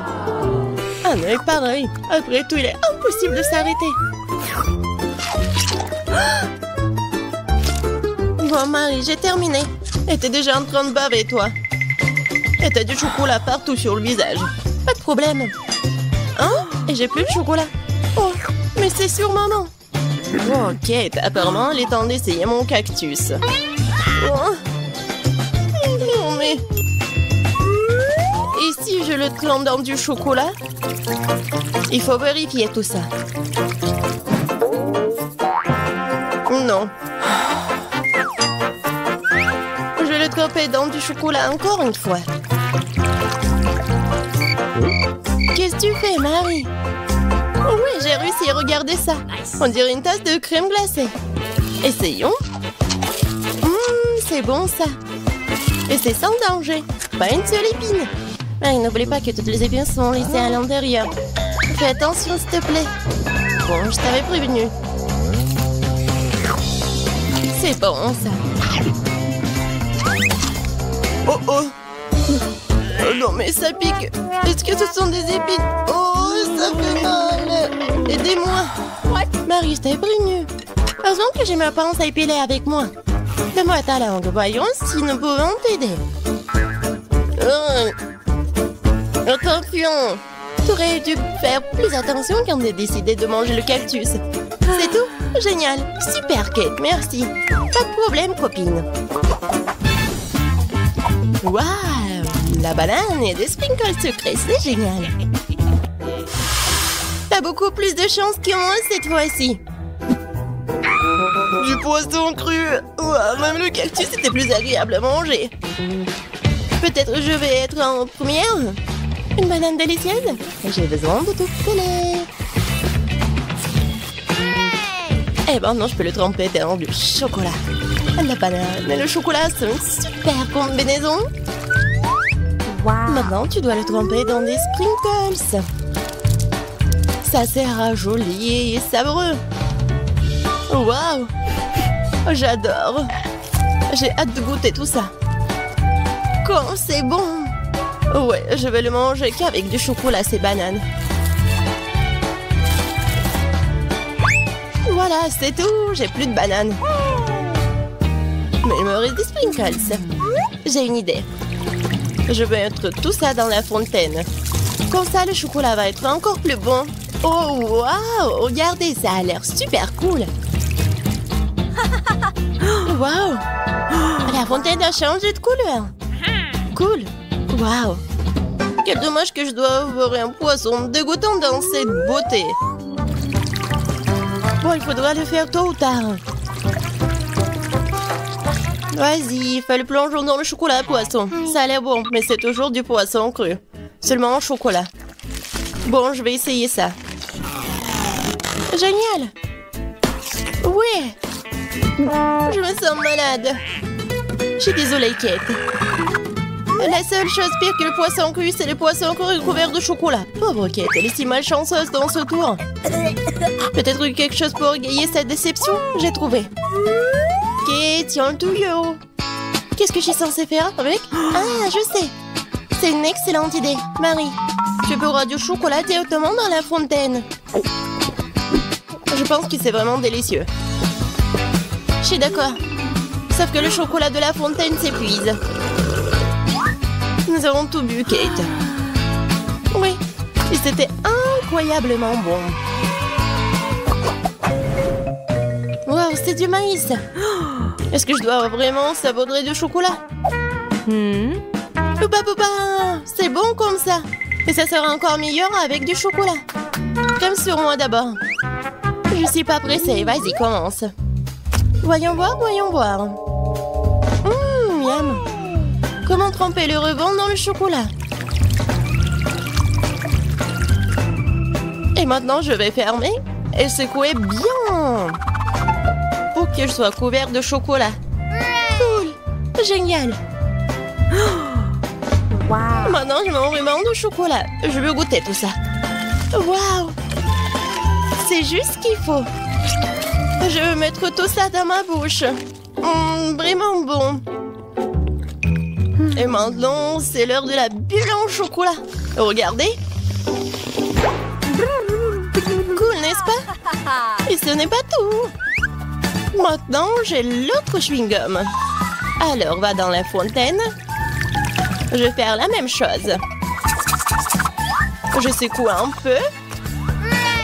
Ah non, pareil. Après tout, il est impossible de s'arrêter. Bon, Marie, j'ai terminé. Et t'es déjà en train de baver, toi. Et t'as du chocolat partout sur le visage. Pas de problème. Hein? Et j'ai plus de chocolat. Oh, mais c'est sur maman. Ok, apparemment, il est temps d'essayer mon cactus. Oh. Non, mais... Et si je le trempe dans du chocolat? Il faut vérifier tout ça. Non. Je vais le tremper dans du chocolat encore une fois. Qu'est-ce que tu fais, Marie? Oh oui, j'ai réussi, regardez ça. On dirait une tasse de crème glacée. Essayons. C'est bon ça. Et c'est sans danger. Pas une seule épine. Marie, n'oublie pas que toutes les épines sont laissées à l'intérieur. Fais attention, s'il te plaît. Bon, je t'avais prévenu. C'est bon, ça. Oh, oh. Oh non, mais ça pique. Est-ce que ce sont des épines? Oh, ça fait mal. Aidez-moi. Marie, je t'avais prévenu. Heureusement que j'ai ma pince à épiler avec moi. Donne-moi ta langue, voyons si nous pouvons t'aider. Attention. Tu aurais dû faire plus attention quand tu as décidé de manger le cactus. C'est tout? Génial. Super, Kate, merci. Pas de problème, copine. Waouh! La banane et des sprinkles sucrés, c'est génial. T'as beaucoup plus de chance que moi cette fois-ci. Du poisson cru. Wow, même le cactus était plus agréable à manger. Peut-être je vais être en première. Une banane délicieuse. J'ai besoin de tout coller. Eh ben non, je peux le tremper dans du chocolat. La banane et le chocolat, c'est une super combinaison. Wow. Maintenant, tu dois le tremper dans des sprinkles. Ça sera joli et savoureux. Waouh! J'adore. J'ai hâte de goûter tout ça. Quand c'est bon! Ouais, je vais le manger qu'avec du chocolat, ces bananes. Voilà, c'est tout. J'ai plus de bananes. Mais il me reste des sprinkles. J'ai une idée. Je vais mettre tout ça dans la fontaine. Comme ça, le chocolat va être encore plus bon. Oh, waouh! Regardez, ça a l'air super cool. Waouh! La fontaine a changé de couleur. Cool. Waouh! Quel dommage que je dois avoir un poisson dégoûtant dans cette beauté. Bon, il faudra le faire tôt ou tard. Vas-y, fais le plongeon dans le chocolat, poisson. Ça a l'air bon, mais c'est toujours du poisson cru. Seulement en chocolat. Bon, je vais essayer ça. Génial! Oui! Je me sens malade. Je suis désolée, Kate. La seule chose pire que le poisson cru, c'est le poisson cru recouvert de chocolat. Pauvre Kate, elle est si malchanceuse dans ce tour. Peut-être quelque chose pour égayer cette déception? J'ai trouvé. Kate, tiens le tuyau. Qu'est-ce que je suis censée faire avec? Ah, je sais. C'est une excellente idée. Marie, tu peux du chocolat directement dans la fontaine. Je pense que c'est vraiment délicieux. Je suis d'accord. Sauf que le chocolat de la fontaine s'épuise. Nous avons tout bu, Kate. Oui, et c'était incroyablement bon. Wow, c'est du maïs. Est-ce que je dois vraiment saupoudrer du chocolat? Poupa poupa, c'est bon comme ça. Et ça sera encore meilleur avec du chocolat. Comme sur moi d'abord. Je suis pas pressée, vas-y, commence. Voyons voir, voyons voir. Miam. Comment tremper le ruban dans le chocolat? Et maintenant, je vais fermer et secouer bien. Pour que je sois couvert de chocolat. Cool. Génial. Wow. Maintenant, je mets mon ruban de chocolat. Je veux goûter tout ça. Waouh. C'est juste ce qu'il faut. Je veux mettre tout ça dans ma bouche. Vraiment bon. Et maintenant, c'est l'heure de la bulle en chocolat. Regardez. Cool, n'est-ce pas? Et ce n'est pas tout. Maintenant, j'ai l'autre chewing-gum. Alors, va dans la fontaine. Je vais faire la même chose. Je secoue un peu.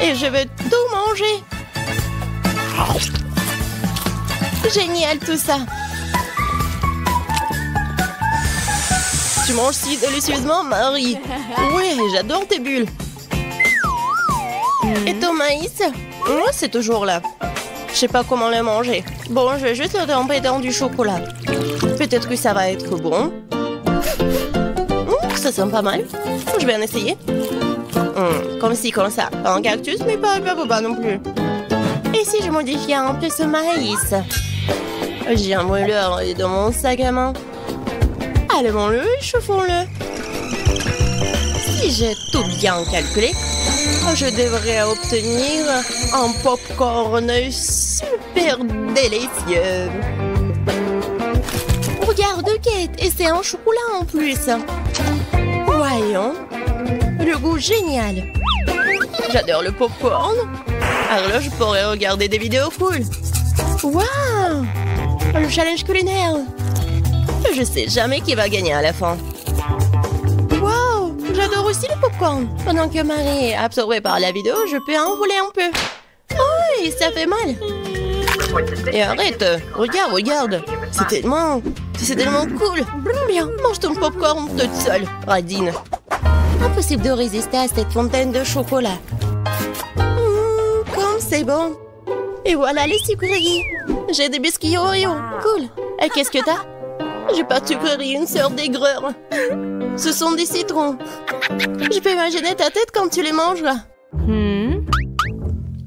Et je vais tout manger. Génial tout ça. Tu manges si délicieusement, Marie. Oui, j'adore tes bulles. Et ton maïs? Moi, c'est toujours là. Je sais pas comment le manger. Bon, je vais juste le tremper dans du chocolat. Peut-être que ça va être bon. Ça sent pas mal. Je vais en essayer. Comme ci, comme ça. Pas un cactus, mais pas non plus. Et si je modifiais un peu ce maïs? J'ai un brûleur dans mon sac à main. Allumons-le et chauffons-le. Si j'ai tout bien calculé, je devrais obtenir un popcorn super délicieux. Regarde, Kate, et c'est un chocolat en plus. Voyons. Le goût génial. J'adore le popcorn. Alors là, je pourrais regarder des vidéos cool. Waouh! Le challenge culinaire. Je sais jamais qui va gagner à la fin. Waouh! J'adore aussi le popcorn. Pendant que Marie est absorbée par la vidéo, je peux en voler un peu. Oh, ça fait mal. Et arrête. Regarde. C'est tellement cool. Bien, mange ton popcorn toute seule, Radine. Impossible de résister à cette fontaine de chocolat. Comme c'est bon. Et voilà les sucreries. J'ai des biscuits Oreo. Cool. Et qu'est-ce que t'as? J'ai pas de sucrerie, une sœur d'aigreur. Ce sont des citrons. Je peux imaginer ta tête quand tu les manges.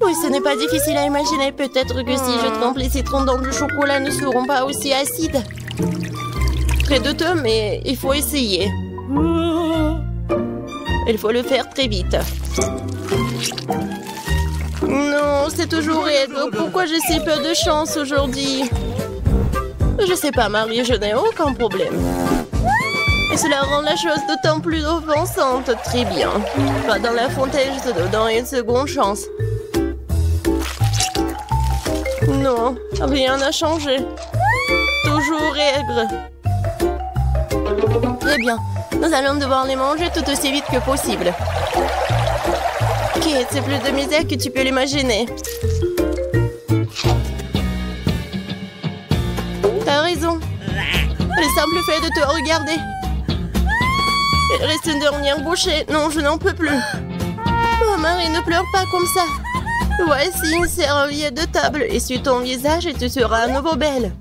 Oui, ce n'est pas difficile à imaginer. Peut-être que si je trempe les citrons dans du chocolat, ne seront pas aussi acides. Très douteux, mais il faut essayer. Il faut le faire très vite. Non, c'est toujours Ed. Pourquoi j'ai si peu de chance aujourd'hui? Je sais pas, Marie, je n'ai aucun problème. Et cela rend la chose d'autant plus offensante. Très bien. Pas dans la fontaine, je te donne une seconde chance. Non, rien n'a changé. Toujours aigre. Très bien. Nous allons devoir les manger tout aussi vite que possible. Kate, c'est plus de misère que tu peux l'imaginer. T'as raison. Le simple fait de te regarder. Il reste une dernière bouchée. Non, je n'en peux plus. Oh, Marie, ne pleure pas comme ça. Voici une serviette de table. Essuie ton visage et tu seras à nouveau belle.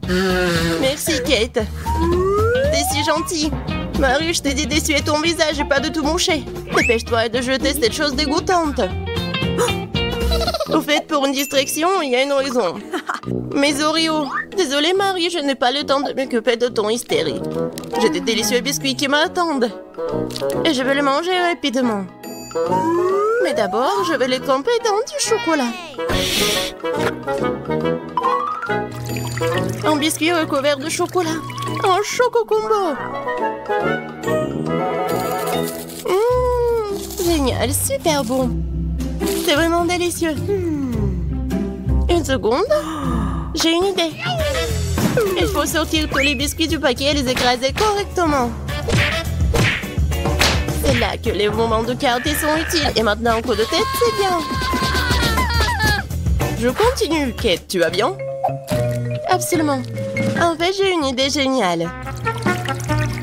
Merci, Kate. T'es si gentille. Marie, je t'ai dit d'essuyer ton visage et pas de tout moucher. Dépêche-toi de jeter cette chose dégoûtante. Au fait, pour une distraction, il y a une raison. Mes Oreos. Désolée, Marie, je n'ai pas le temps de m'occuper de ton hystérie. J'ai des délicieux biscuits qui m'attendent. Et je vais les manger rapidement. Mais d'abord, je vais les tremper dans du chocolat. Un biscuit recouvert de chocolat. Un choco combo. Génial, super bon. C'est vraiment délicieux. Une seconde. J'ai une idée. Il faut sortir tous les biscuits du paquet et les écraser correctement. C'est là que les moments de quartier sont utiles. Et maintenant, un coup de tête, c'est bien. Je continue. Kate, tu vas bien? Absolument. En fait, j'ai une idée géniale.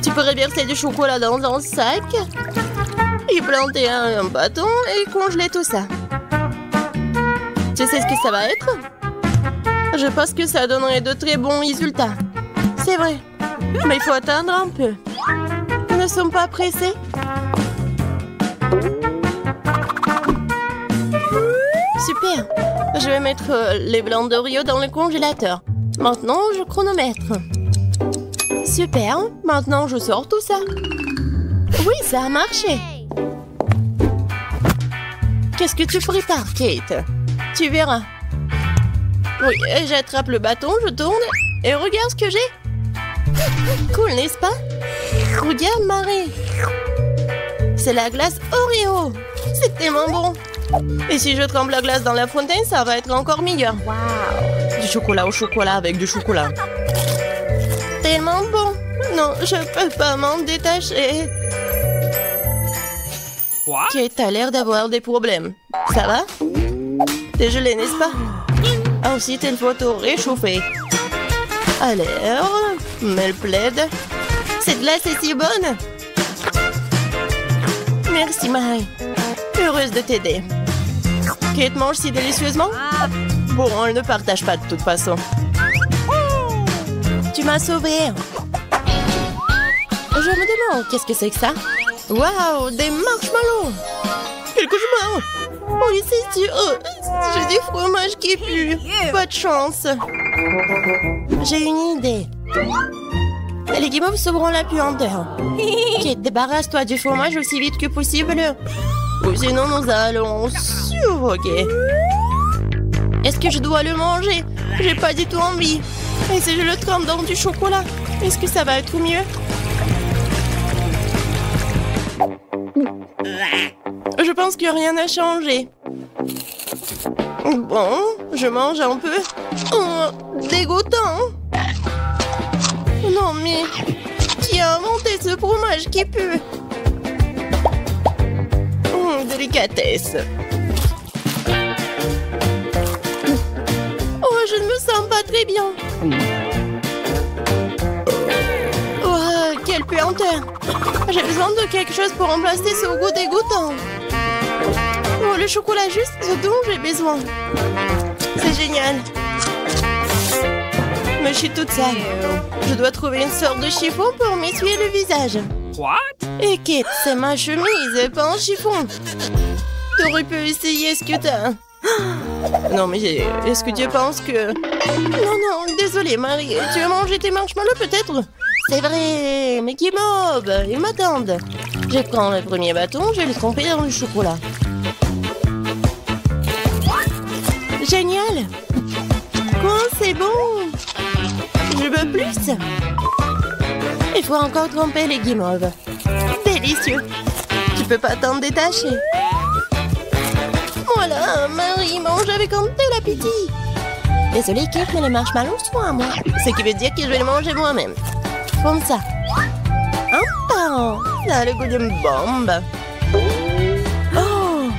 Tu pourrais verser du chocolat dans un sac, y planter un bâton et congeler tout ça. Tu sais ce que ça va être? Je pense que ça donnerait de très bons résultats. C'est vrai. Mais il faut attendre un peu. Nous ne sommes pas pressés. Super. Je vais mettre les blancs d'Oreo dans le congélateur. Maintenant, je chronomètre. Super. Maintenant, je sors tout ça. Oui, ça a marché. Qu'est-ce que tu prépares, Kate? Tu verras. Oui, j'attrape le bâton, je tourne et regarde ce que j'ai. Cool, n'est-ce pas? Regarde, Marie. C'est la glace Oreo. C'est tellement bon. Et si je trempe la glace dans la fontaine, ça va être encore meilleur. Wow. Du chocolat au chocolat avec du chocolat. Tellement bon. Non, je peux pas m'en détacher. Kate a l'air d'avoir des problèmes. Ça va? T'es gelé, n'est-ce pas? Ensuite, il faut tout réchauffer. Alors, mets le plaid. Cette glace est si bonne. Merci, Marie. Heureuse de t'aider. Kate mange si délicieusement. Bon, on ne partage pas de toute façon. Tu m'as sauvée. Je me demande, qu'est-ce que c'est que ça? Waouh, des marshmallows. Quel cauchemar. Oui, c'est sûr. J'ai du fromage qui pue. Pas de chance. J'ai une idée. Les guimauves sauveront la puanteur. Kate, débarrasse-toi du fromage aussi vite que possible. Ou sinon, nous allons suffoquer. Est-ce que je dois le manger? J'ai pas du tout envie. Et si je le trempe dans du chocolat, est-ce que ça va être mieux? Je pense que rien n'a changé. Bon, je mange un peu. Oh, dégoûtant. Non mais, qui a inventé ce fromage qui pue? Délicatesse. Oh, je ne me sens pas très bien. Oh, quelle puanteur. J'ai besoin de quelque chose pour remplacer ce goût dégoûtant. Oh, le chocolat juste ce dont j'ai besoin. C'est génial. Mais je suis toute sale. Je dois trouver une sorte de chiffon pour m'essuyer le visage. What? Et Kate, c'est ma chemise, pas un chiffon. T'aurais pu essayer ce que t'as. Non, mais est-ce que tu penses que... Non, désolée, Marie. Tu as mangé tes marshmallows, peut-être? C'est vrai, mais qui mob, ils m'attendent. Je prends le premier bâton, je vais le tremper dans le chocolat. Génial. Quoi, c'est bon. Je veux plus. Il faut encore tremper les guimauves. Délicieux. Tu peux pas t'en détacher. Voilà, Marie mange avec un tel appétit. Désolée, Kate, mais les marshmallows sont à moi. Ce qui veut dire que je vais les manger moi-même. Comme ça. Ça a le goût d'une bombe. Oh,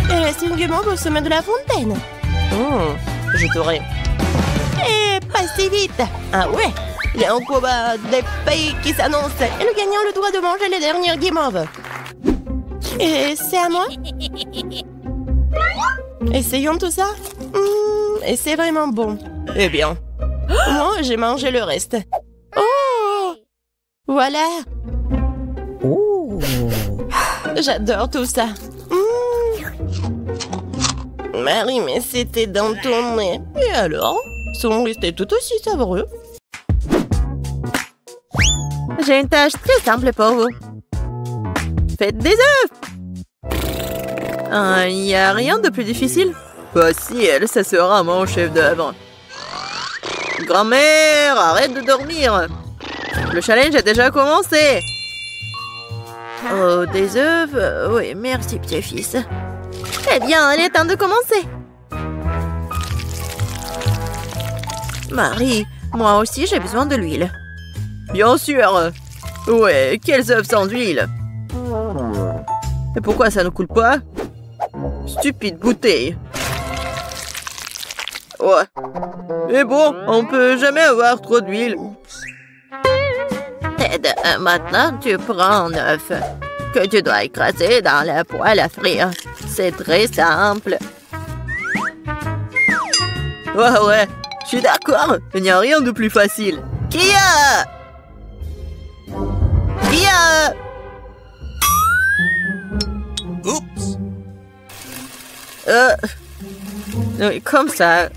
il reste une guimauve au sommet de la fontaine. Je t'aurai. Et pas si vite. Ah ouais, il y a un combat des pays qui s'annonce. Et le gagnant a le droit de manger les dernières guimauves. Et c'est à moi. Essayons tout ça. Et c'est vraiment bon. Eh bien, moi j'ai mangé le reste. Oh, voilà. Oh, j'adore tout ça. Marie, mais c'était dans ton nez. Et alors, sont restés tout aussi savoureux. J'ai une tâche très simple pour vous. Faites des œufs. Il n'y a rien de plus difficile. Facile, ça sera mon chef-d'œuvre. Grand-mère, arrête de dormir. Le challenge a déjà commencé. Oh, des œufs? Oui, merci, petit-fils. Eh bien, il est temps de commencer. Marie, Moi aussi, j'ai besoin de l'huile. Bien sûr. Ouais, quels œufs sans huile? Et pourquoi ça ne coule pas? Stupide bouteille. Ouais. Mais bon, on peut jamais avoir trop d'huile. Ted, maintenant tu prends un œuf que tu dois écraser dans la poêle à frire. C'est très simple. Ouais, je suis d'accord. Il n'y a rien de plus facile. Kia! Oups. Oui, comme ça.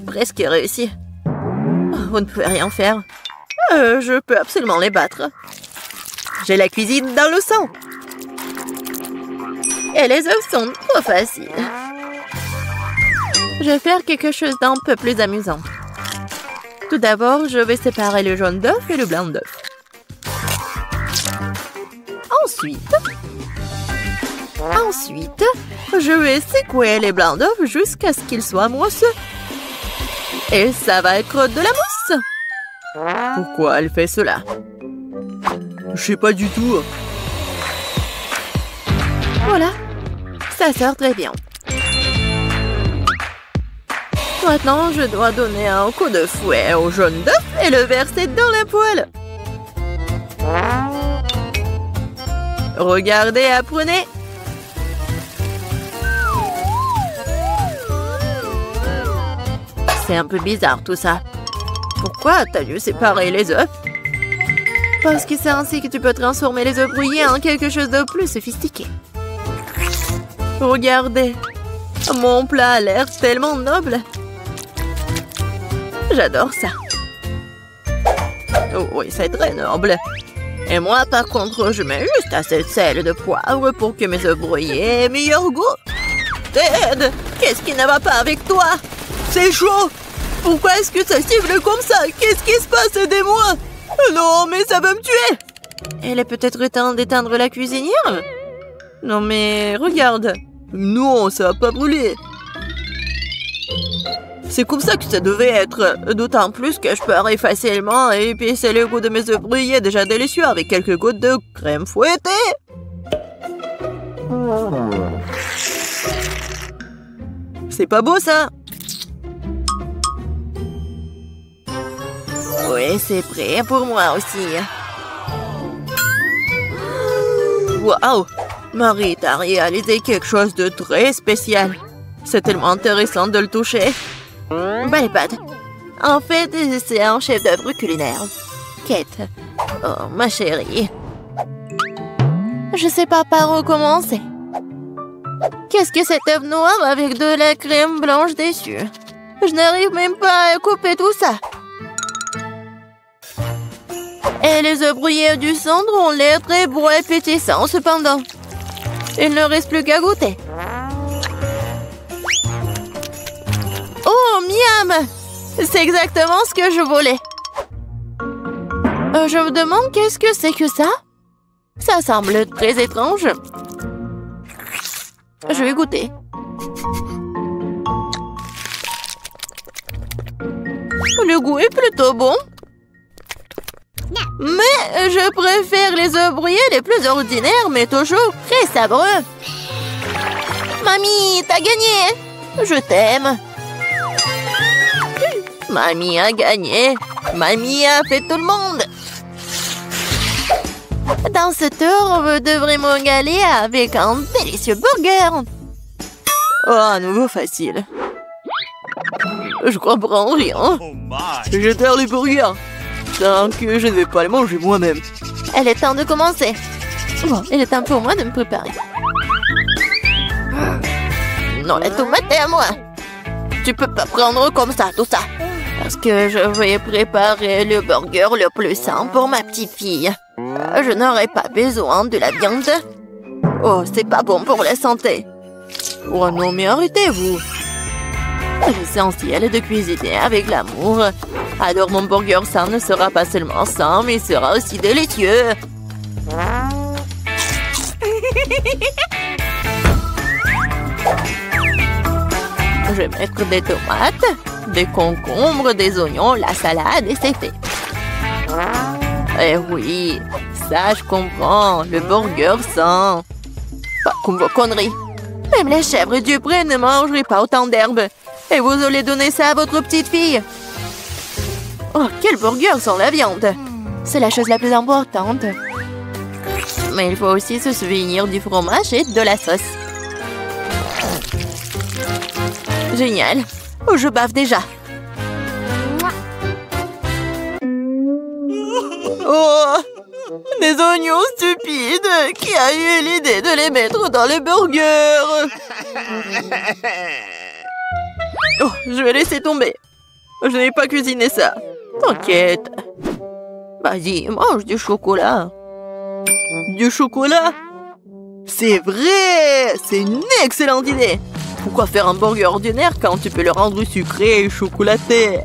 Presque réussi. Vous ne pouvez rien faire. Je peux absolument les battre. J'ai la cuisine dans le sang. Et les œufs sont trop faciles. Je vais faire quelque chose d'un peu plus amusant. Tout d'abord, je vais séparer le jaune d'œuf et le blanc d'œuf. Ensuite, je vais secouer les blancs d'œuf jusqu'à ce qu'ils soient mousseux. Et ça va être de la mousse. Pourquoi elle fait cela? Je sais pas du tout. Voilà, ça sort très bien. Maintenant, je dois donner un coup de fouet au jaune d'œuf et le verser dans la poêle. Regardez, apprenez. C'est un peu bizarre tout ça. Pourquoi t'as dû séparer les œufs? Parce que c'est ainsi que tu peux transformer les œufs brouillés en quelque chose de plus sophistiqué. Regardez, mon plat a l'air tellement noble. J'adore ça. Oh oui, c'est très noble. Et moi, par contre, je mets juste assez de sel et de poivre pour que mes œufs brouillés aient meilleur goût. Ted, qu'est-ce qui ne va pas avec toi? C'est chaud. Pourquoi est-ce que ça siffle comme ça? Qu'est-ce qui se passe? Aidez-moi. Non, mais ça va me tuer. Elle est peut-être temps d'éteindre la cuisinière? Non, mais regarde. Non, ça va pas brûler. C'est comme ça que ça devait être. D'autant plus que je peux facilement épicer le goût de mes œufs brouillés déjà délicieux avec quelques gouttes de crème fouettée. C'est pas beau ça? Oui, c'est prêt pour moi aussi. Waouh! Marie, t'as réalisé quelque chose de très spécial. C'est tellement intéressant de le toucher. Belle pâte. En fait, c'est un chef-d'œuvre culinaire. Kate. Oh, ma chérie. Je sais pas par où commencer. Qu'est-ce que cet œuf noir avec de la crème blanche dessus? Je n'arrive même pas à couper tout ça. Et les œufs brouillés du centre ont l'air très beaux et pétissants cependant. Il ne reste plus qu'à goûter. Oh, miam! C'est exactement ce que je voulais. Je me demande qu'est-ce que c'est que ça? Ça semble très étrange. Je vais goûter. Le goût est plutôt bon. Mais je préfère les œufs brouillés les plus ordinaires, mais toujours très sabreux. Mamie, t'as gagné! Je t'aime. Mamie a gagné. Mamie a fait tout le monde. Dans ce tour, vous devrez me régaler avec un délicieux burger. Oh, à nouveau facile. Je comprends rien. Oh my. Je terre les burgers. Tant que je ne vais pas les manger moi-même. Il est temps de commencer. Bon, il est temps pour moi de me préparer. Non, la tomate est à moi. Tu peux pas prendre comme ça, tout ça. Parce que je vais préparer le burger le plus sain pour ma petite fille. Je n'aurai pas besoin de la viande. Oh, c'est pas bon pour la santé. Oh non, mais arrêtez-vous. L'essentiel est de cuisiner avec l'amour. Alors mon burger sain ne sera pas seulement sain, mais il sera aussi délicieux. Je vais mettre des tomates, Des concombres, des oignons, la salade et c'est fait. Eh oui, ça je comprends. Le burger sain. Pas comme vos conneries. Même les chèvres du pré ne mangeraient pas autant d'herbe. Et vous allez donner ça à votre petite fille. Oh, quel burger sans la viande. C'est la chose la plus importante. Mais il faut aussi se souvenir du fromage et de la sauce. Génial. Oh, je bave déjà. Oh, des oignons stupides. Qui a eu l'idée de les mettre dans les burgers? Oh, je vais laisser tomber. Je n'ai pas cuisiné ça. T'inquiète. Vas-y, mange du chocolat. Du chocolat? C'est vrai! C'est une excellente idée! Pourquoi faire un burger ordinaire quand tu peux le rendre sucré et chocolaté?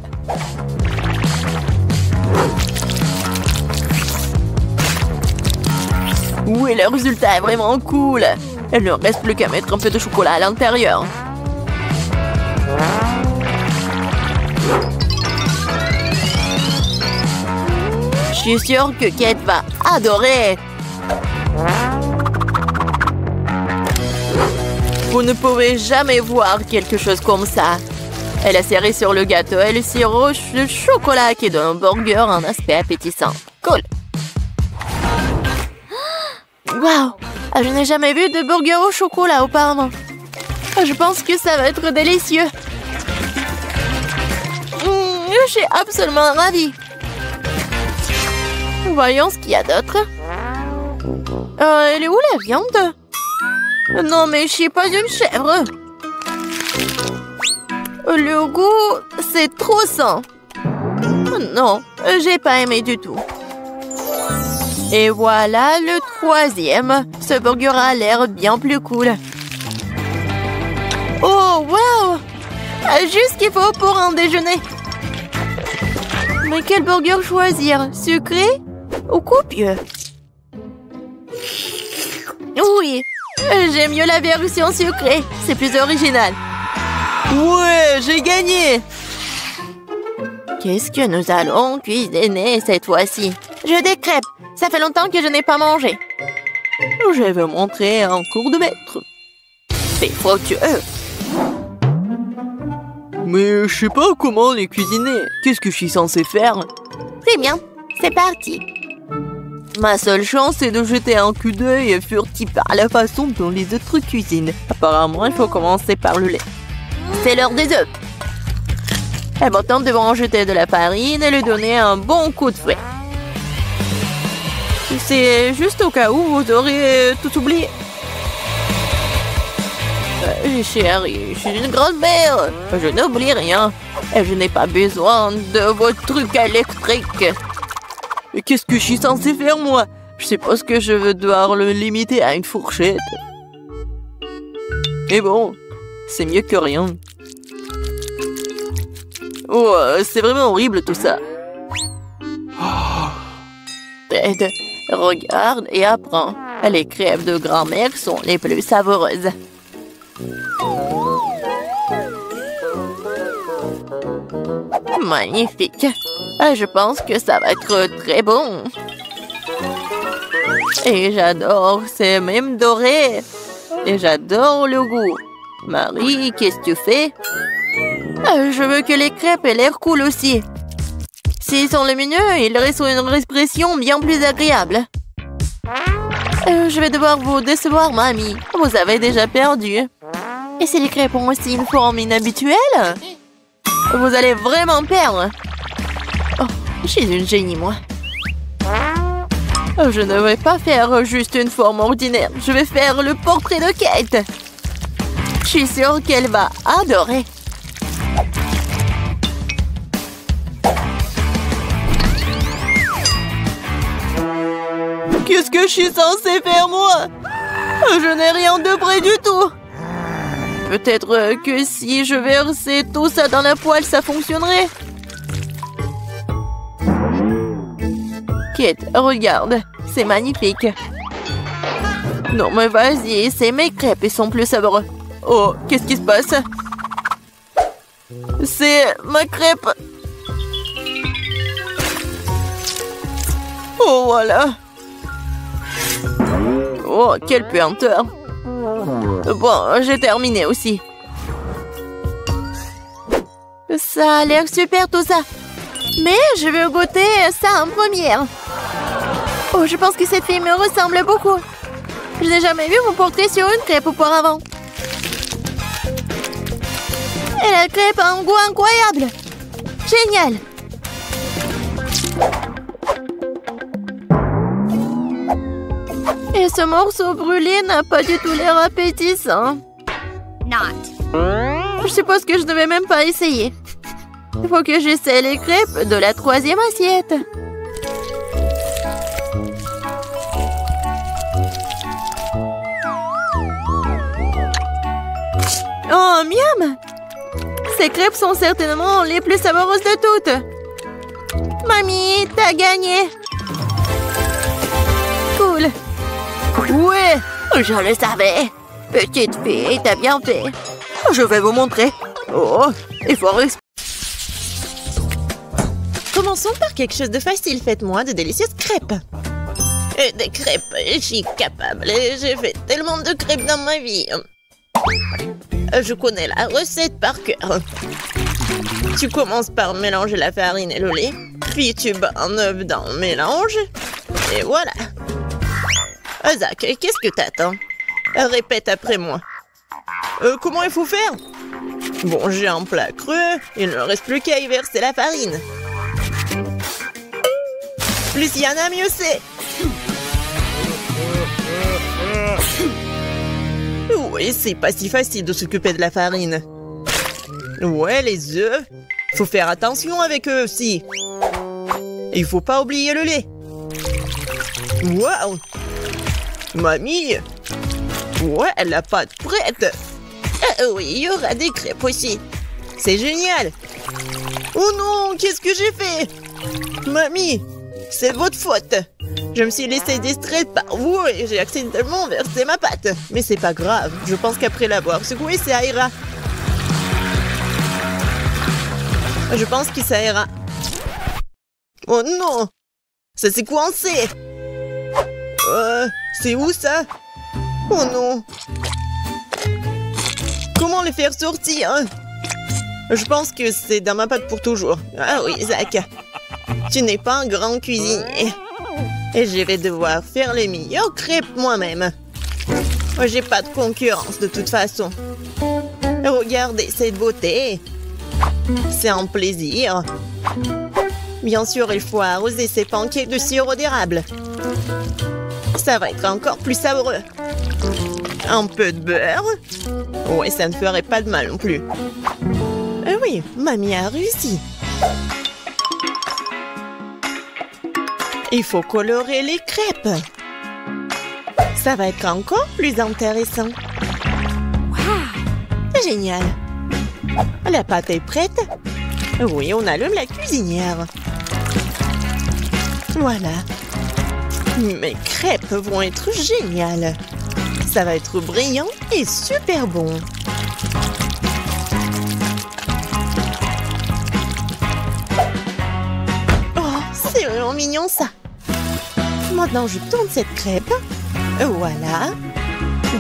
Oui, le résultat est vraiment cool! Il ne reste plus qu'à mettre un peu de chocolat à l'intérieur. Je suis sûre que Kate va adorer! Vous ne pouvez jamais voir quelque chose comme ça. Elle a serré sur le gâteau et le sirop de chocolat qui donne au burger un aspect appétissant. Cool! Waouh! Je n'ai jamais vu de burger au chocolat auparavant. Je pense que ça va être délicieux. Je suis absolument ravie. Voyons ce qu'il y a d'autre. Elle est où la viande? Non, mais je suis pas une chèvre. Le goût, c'est trop sain. Non, j'ai pas aimé du tout. Et voilà le troisième. Ce burger a l'air bien plus cool. Oh, wow! Juste ce qu'il faut pour un déjeuner. Mais quel burger choisir? Sucré ou copieux? Oui, j'aime mieux la version sucrée. C'est plus original. Ouais, j'ai gagné! Qu'est-ce que nous allons cuisiner cette fois-ci? Je des crêpes. Ça fait longtemps que je n'ai pas mangé. Je vais montrer un cours de maître. C'est fructueux. Mais je sais pas comment les cuisiner. Qu'est-ce que je suis censée faire? Très bien, c'est parti. Ma seule chance, c'est de jeter un coup d'œil furtif à la façon dont les autres cuisinent. Apparemment, il faut commencer par le lait. C'est l'heure des œufs. Et maintenant, nous devons en jeter de la farine et lui donner un bon coup de fouet. C'est juste au cas où vous aurez tout oublié. Chérie, je suis une grand-mère. Je n'oublie rien. Et je n'ai pas besoin de vos trucs électriques. Mais qu'est-ce que je suis censée faire, moi? Je suppose que je vais devoir le limiter à une fourchette. Mais bon, c'est mieux que rien. Oh, c'est vraiment horrible tout ça. Ted, regarde et apprends. Les crêpes de grand-mère sont les plus savoureuses. Magnifique. Je pense que ça va être très bon. Et j'adore, c'est même doré. Et j'adore le goût. Marie, qu'est-ce que tu fais? Je veux que les crêpes aient l'air cool aussi. S'ils sont lumineux, ils restent une expression bien plus agréable. Je vais devoir vous décevoir, mamie. Vous avez déjà perdu. Et si les crêpes ont aussi une forme inhabituelle? Vous allez vraiment perdre. Oh, je suis une génie, moi. Je ne vais pas faire juste une forme ordinaire. Je vais faire le portrait de Kate. Je suis sûre qu'elle va adorer. Qu'est-ce que je suis censée faire, moi? Je n'ai rien de près du tout. Peut-être que si je versais tout ça dans la poêle, ça fonctionnerait. Kate, regarde. C'est magnifique. Non, mais vas-y, c'est mes crêpes, ils sont plus savoureux. Oh, qu'est-ce qui se passe? C'est ma crêpe. Oh, voilà. Oh, quelle puanteur. Bon, j'ai terminé aussi. Ça a l'air super tout ça. Mais je vais goûter ça en première. Oh, je pense que cette fille me ressemble beaucoup. Je n'ai jamais vu mon portrait sur une crêpe auparavant. Et la crêpe a un goût incroyable. Génial. Et ce morceau brûlé n'a pas du tout l'air appétissant. Je suppose que je ne vais même pas essayer. Il faut que j'essaie les crêpes de la troisième assiette. Oh, miam! Ces crêpes sont certainement les plus savoureuses de toutes. Mamie, t'as gagné! Cool! Ouais, je le savais! Petite fille, t'as bien fait! Je vais vous montrer! Oh, il faut respirer! Commençons par quelque chose de facile. Faites-moi de délicieuses crêpes. Des crêpes, je suis capable. J'ai fait tellement de crêpes dans ma vie. Je connais la recette par cœur. Tu commences par mélanger la farine et le lait. Puis tu bats un œuf dans le mélange. Et voilà. Zach, qu'est-ce que t'attends? Répète après moi. Comment il faut faire? Bon, j'ai un plat creux. Il ne reste plus qu'à y verser la farine. Plus il y en a, mieux c'est. Oui, c'est pas si facile de s'occuper de la farine. Ouais, les œufs. Faut faire attention avec eux aussi. Il faut pas oublier le lait. Waouh! Mamie! Ouais, la pâte prête. Oui, il y aura des crêpes aussi. C'est génial. Oh non, qu'est-ce que j'ai fait? Mamie, c'est votre faute. Je me suis laissée distraite par vous et j'ai accidentellement versé ma pâte. Mais c'est pas grave, je pense qu'après l'avoir secouée, ça ira. Je pense que ça ira. Oh non! Ça s'est coincé! C'est où ça? Oh non! Comment les faire sortir? Je pense que c'est dans ma pâte pour toujours. Ah oui, Zach. Tu n'es pas un grand cuisinier. Et je vais devoir faire les meilleures crêpes moi-même. J'ai pas de concurrence de toute façon. Regardez cette beauté. C'est un plaisir. Bien sûr, il faut arroser ces pancakes de sirop d'érable. Ça va être encore plus savoureux. Un peu de beurre. Ouais, ça ne ferait pas de mal non plus. Oui, mamie a réussi. Il faut colorer les crêpes. Ça va être encore plus intéressant. Wow! Génial. La pâte est prête. Oui, on allume la cuisinière. Voilà. Mes crêpes vont être géniales. Ça va être brillant et super bon. Oh, c'est vraiment mignon ça. Maintenant, je tourne cette crêpe. Voilà.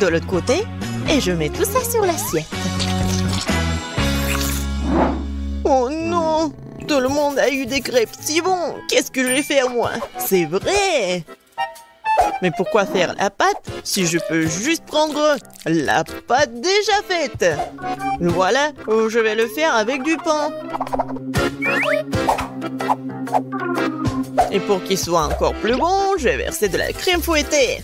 De l'autre côté. Et je mets tout ça sur l'assiette. Oh non! Tout le monde a eu des crêpes si bons. Qu'est-ce que je vais faire moi? C'est vrai! Mais pourquoi faire la pâte si je peux juste prendre la pâte déjà faite? Voilà, je vais le faire avec du pain. Et pour qu'il soit encore plus bon, je vais verser de la crème fouettée.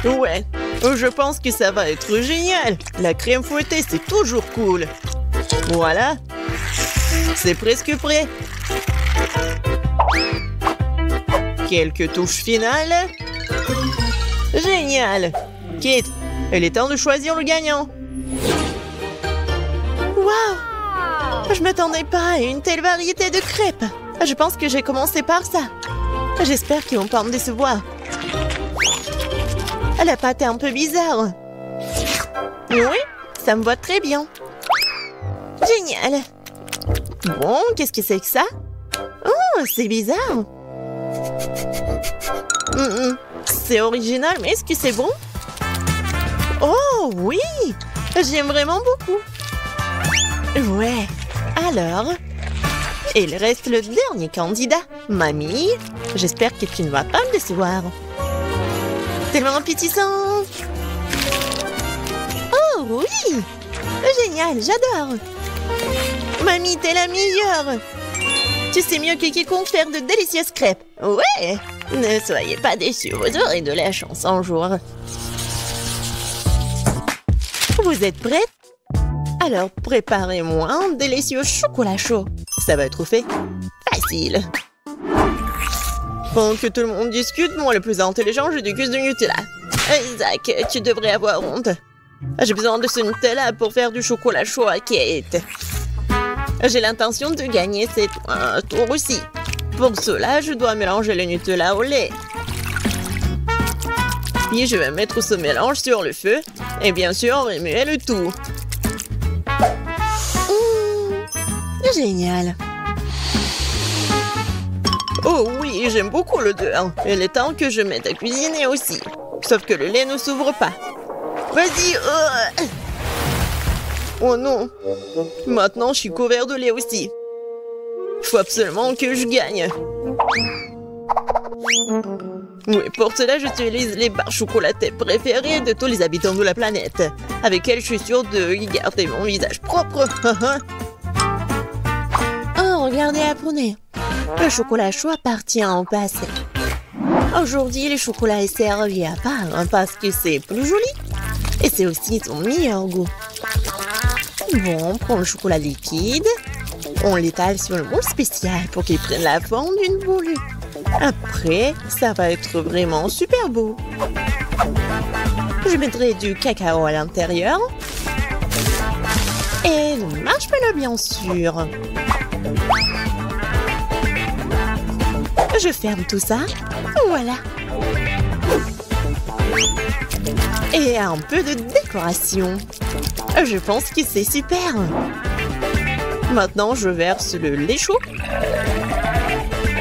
Ouais, je pense que ça va être génial. La crème fouettée, c'est toujours cool. Voilà, c'est presque prêt. Quelques touches finales. Génial. Kate, il est temps de choisir le gagnant. Waouh! Je m'attendais pas à une telle variété de crêpes. Je pense que j'ai commencé par ça. J'espère qu'ils vont pas me décevoir. La pâte est un peu bizarre. Oui, Ça me va très bien. Génial. Bon, qu'est-ce que c'est que ça? Oh, c'est bizarre. C'est original, mais est-ce que c'est bon? Oh, oui! J'aime vraiment beaucoup. Ouais. Alors, il reste le dernier candidat. Mamie, j'espère que tu ne vas pas me décevoir. Tellement appétissant. Oh, oui! Génial, j'adore. Mamie, t'es la meilleure. Tu sais mieux que quiconque faire de délicieuses crêpes. Ouais! Ne soyez pas déçus, vous aurez de la chance un jour. Vous êtes prêtes? Alors, préparez-moi un délicieux chocolat chaud. Ça va être fait facile. Pendant que tout le monde discute, moi, le plus intelligent, je déguste du Nutella. Zach, tu devrais avoir honte. J'ai besoin de ce Nutella pour faire du chocolat chaud à Kate. J'ai l'intention de gagner cette tour aussi. Pour cela, je dois mélanger le Nutella au lait. Puis je vais mettre ce mélange sur le feu. Et bien sûr, remuer le tout. Génial. Oh oui, j'aime beaucoup l'odeur. Il est temps que je m'aide à cuisiner aussi. Sauf que le lait ne s'ouvre pas. Vas-y. Oh non. Maintenant, je suis couvert de lait aussi. Il faut absolument que je gagne. Oui, pour cela, j'utilise les barres chocolatées préférées de tous les habitants de la planète. Avec elles, je suis sûre de garder mon visage propre. Oh, regardez, apprenez. Le chocolat chaud appartient au passé. Aujourd'hui, le chocolat est servi à part parce que c'est plus joli. Et c'est aussi son meilleur goût. Bon, on prend le chocolat liquide. On l'étale sur le moule spécial pour qu'il prenne la forme d'une boule. Après, ça va être vraiment super beau. Je mettrai du cacao à l'intérieur. Et le marshmallow, bien sûr. Je ferme tout ça. Voilà. Et un peu de décoration. Je pense que c'est super. Maintenant, je verse le lait chaud.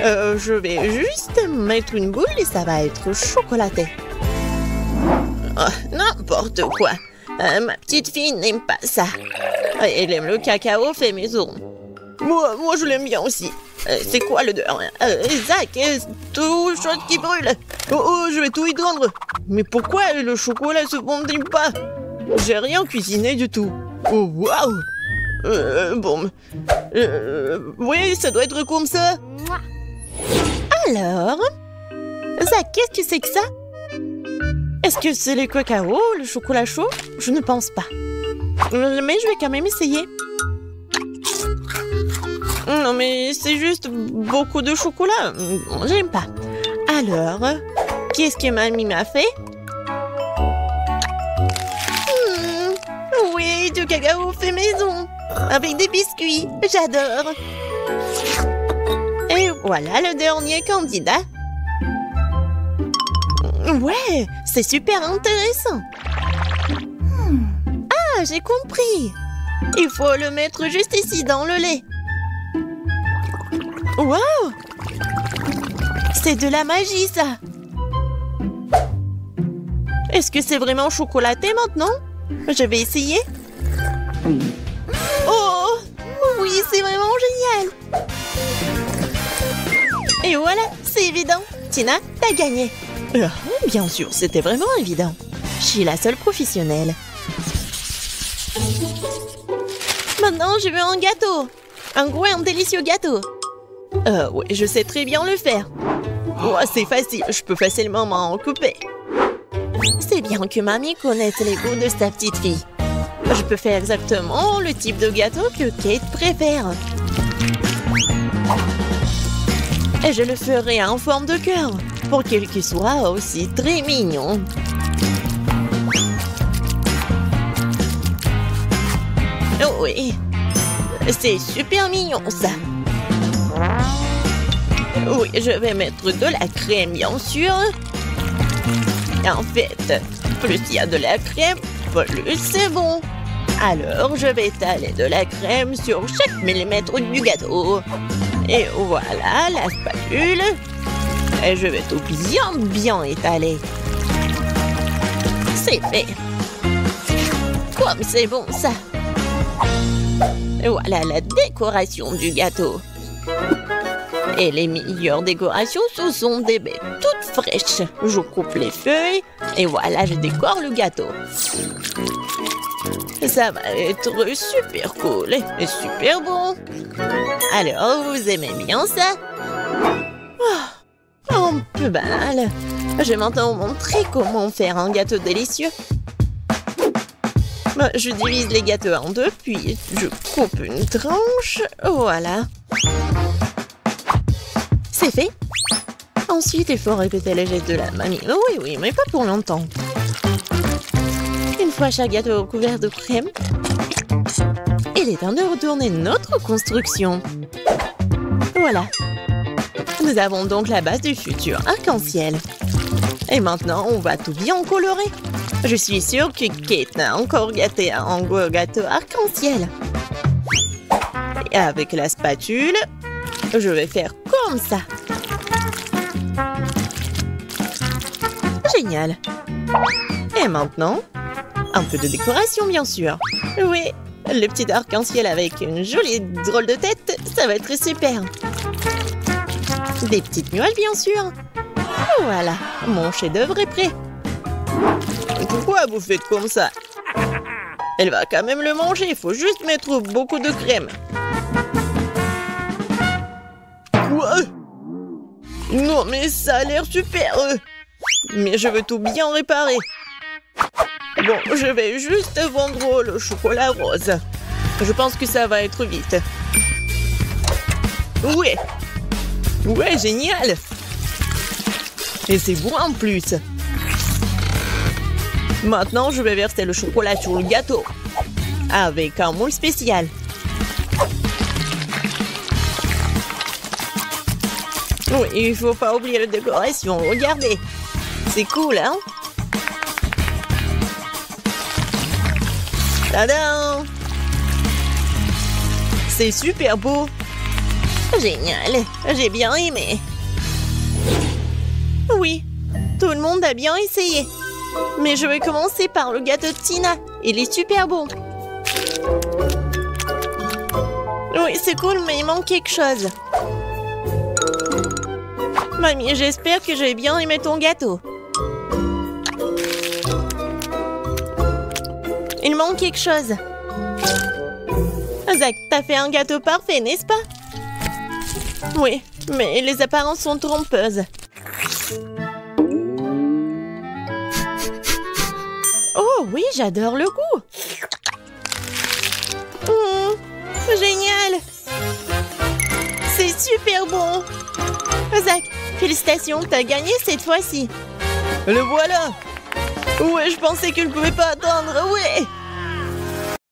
Je vais juste mettre une boule et ça va être chocolaté. Oh, n'importe quoi. Ma petite fille n'aime pas ça. Elle aime le cacao fait maison. Moi, je l'aime bien aussi. C'est quoi l'odeur? Zach, tout chose qui brûle. Oh, je vais tout étendre. Mais pourquoi le chocolat se fondit pas? J'ai rien cuisiné du tout. Oh, waouh! Bon. Oui, ça doit être comme ça. Alors? Zach, qu'est-ce que c'est que ça? Est-ce que c'est le cacao, le chocolat chaud? Je ne pense pas. Mais je vais quand même essayer. Non, mais c'est juste beaucoup de chocolat. J'aime pas. Alors, qu'est-ce que mamie m'a fait? Oui, du cacao fait maison. Avec des biscuits. J'adore. Et voilà le dernier candidat. Ouais, c'est super intéressant. Ah, j'ai compris. Il faut le mettre juste ici dans le lait. Wow! C'est de la magie, ça. Est-ce que c'est vraiment chocolaté maintenant? Je vais essayer. Oh! Oui, c'est vraiment génial. Et voilà, c'est évident. Tina, t'as gagné. Bien sûr, c'était vraiment évident. Je suis la seule professionnelle. Maintenant, je veux un gâteau. Un gros et un délicieux gâteau. Oui, je sais très bien le faire. Oh, c'est facile, je peux facilement m'en occuper. C'est bien que mamie connaisse les goûts de sa petite fille. Je peux faire exactement le type de gâteau que Kate préfère. Et je le ferai en forme de cœur, pour qu'il soit aussi très mignon. Oh oui, c'est super mignon ça. Oui, je vais mettre de la crème, bien sûr. En fait, plus il y a de la crème, plus c'est bon. Alors, je vais étaler de la crème sur chaque millimètre du gâteau. Et voilà la spatule. Et je vais tout bien étaler. C'est fait. Comme c'est bon ça. Et voilà la décoration du gâteau. Et les meilleures décorations, ce sont des baies toutes fraîches. Je coupe les feuilles et voilà, je décore le gâteau. Ça va être super cool et super bon. Alors, vous aimez bien ça? Oh, un peu banal. Je vais maintenant vous montrer comment faire un gâteau délicieux. Je divise les gâteaux en deux, puis je coupe une tranche. Voilà. C'est fait. Ensuite, il faut répéter les gestes de la mamie. Oui, mais pas pour longtemps. Une fois chaque gâteau couvert de crème, il est temps de retourner notre construction. Voilà. Nous avons donc la base du futur arc-en-ciel. Et maintenant, on va tout bien colorer. Je suis sûre que Kate n'a encore gâté un gros gâteau arc-en-ciel. Et avec la spatule, je vais faire comme ça. Génial. Et maintenant, un peu de décoration, bien sûr. Oui, le petit arc-en-ciel avec une jolie drôle de tête, ça va être super. Des petites nuages, bien sûr. Voilà, mon chef-d'œuvre est prêt. Pourquoi vous faites comme ça? Elle va quand même le manger, il faut juste mettre beaucoup de crème. Quoi? Non, mais ça a l'air super. Mais je veux tout bien réparer. Bon, je vais juste vendre le chocolat rose. Je pense que ça va être vite. Ouais. Ouais, génial. Et c'est bon en plus. Maintenant, je vais verser le chocolat sur le gâteau. Avec un moule spécial. Oui, il faut pas oublier la décoration. Regardez. C'est cool, hein? Tadam! C'est super beau. Génial. J'ai bien aimé. Oui, tout le monde a bien essayé. Mais je vais commencer par le gâteau de Tina. Il est super bon. Oui, c'est cool, mais il manque quelque chose. Mamie, j'espère que j'ai bien aimé ton gâteau. Il manque quelque chose. Zach, t'as fait un gâteau parfait, n'est-ce pas? Oui, mais les apparences sont trompeuses. Oh oui, j'adore le goût. Génial. C'est super bon. Zach, félicitations, t'as gagné cette fois-ci. Le voilà. Ouais, je pensais que je ne pouvais pas attendre, ouais.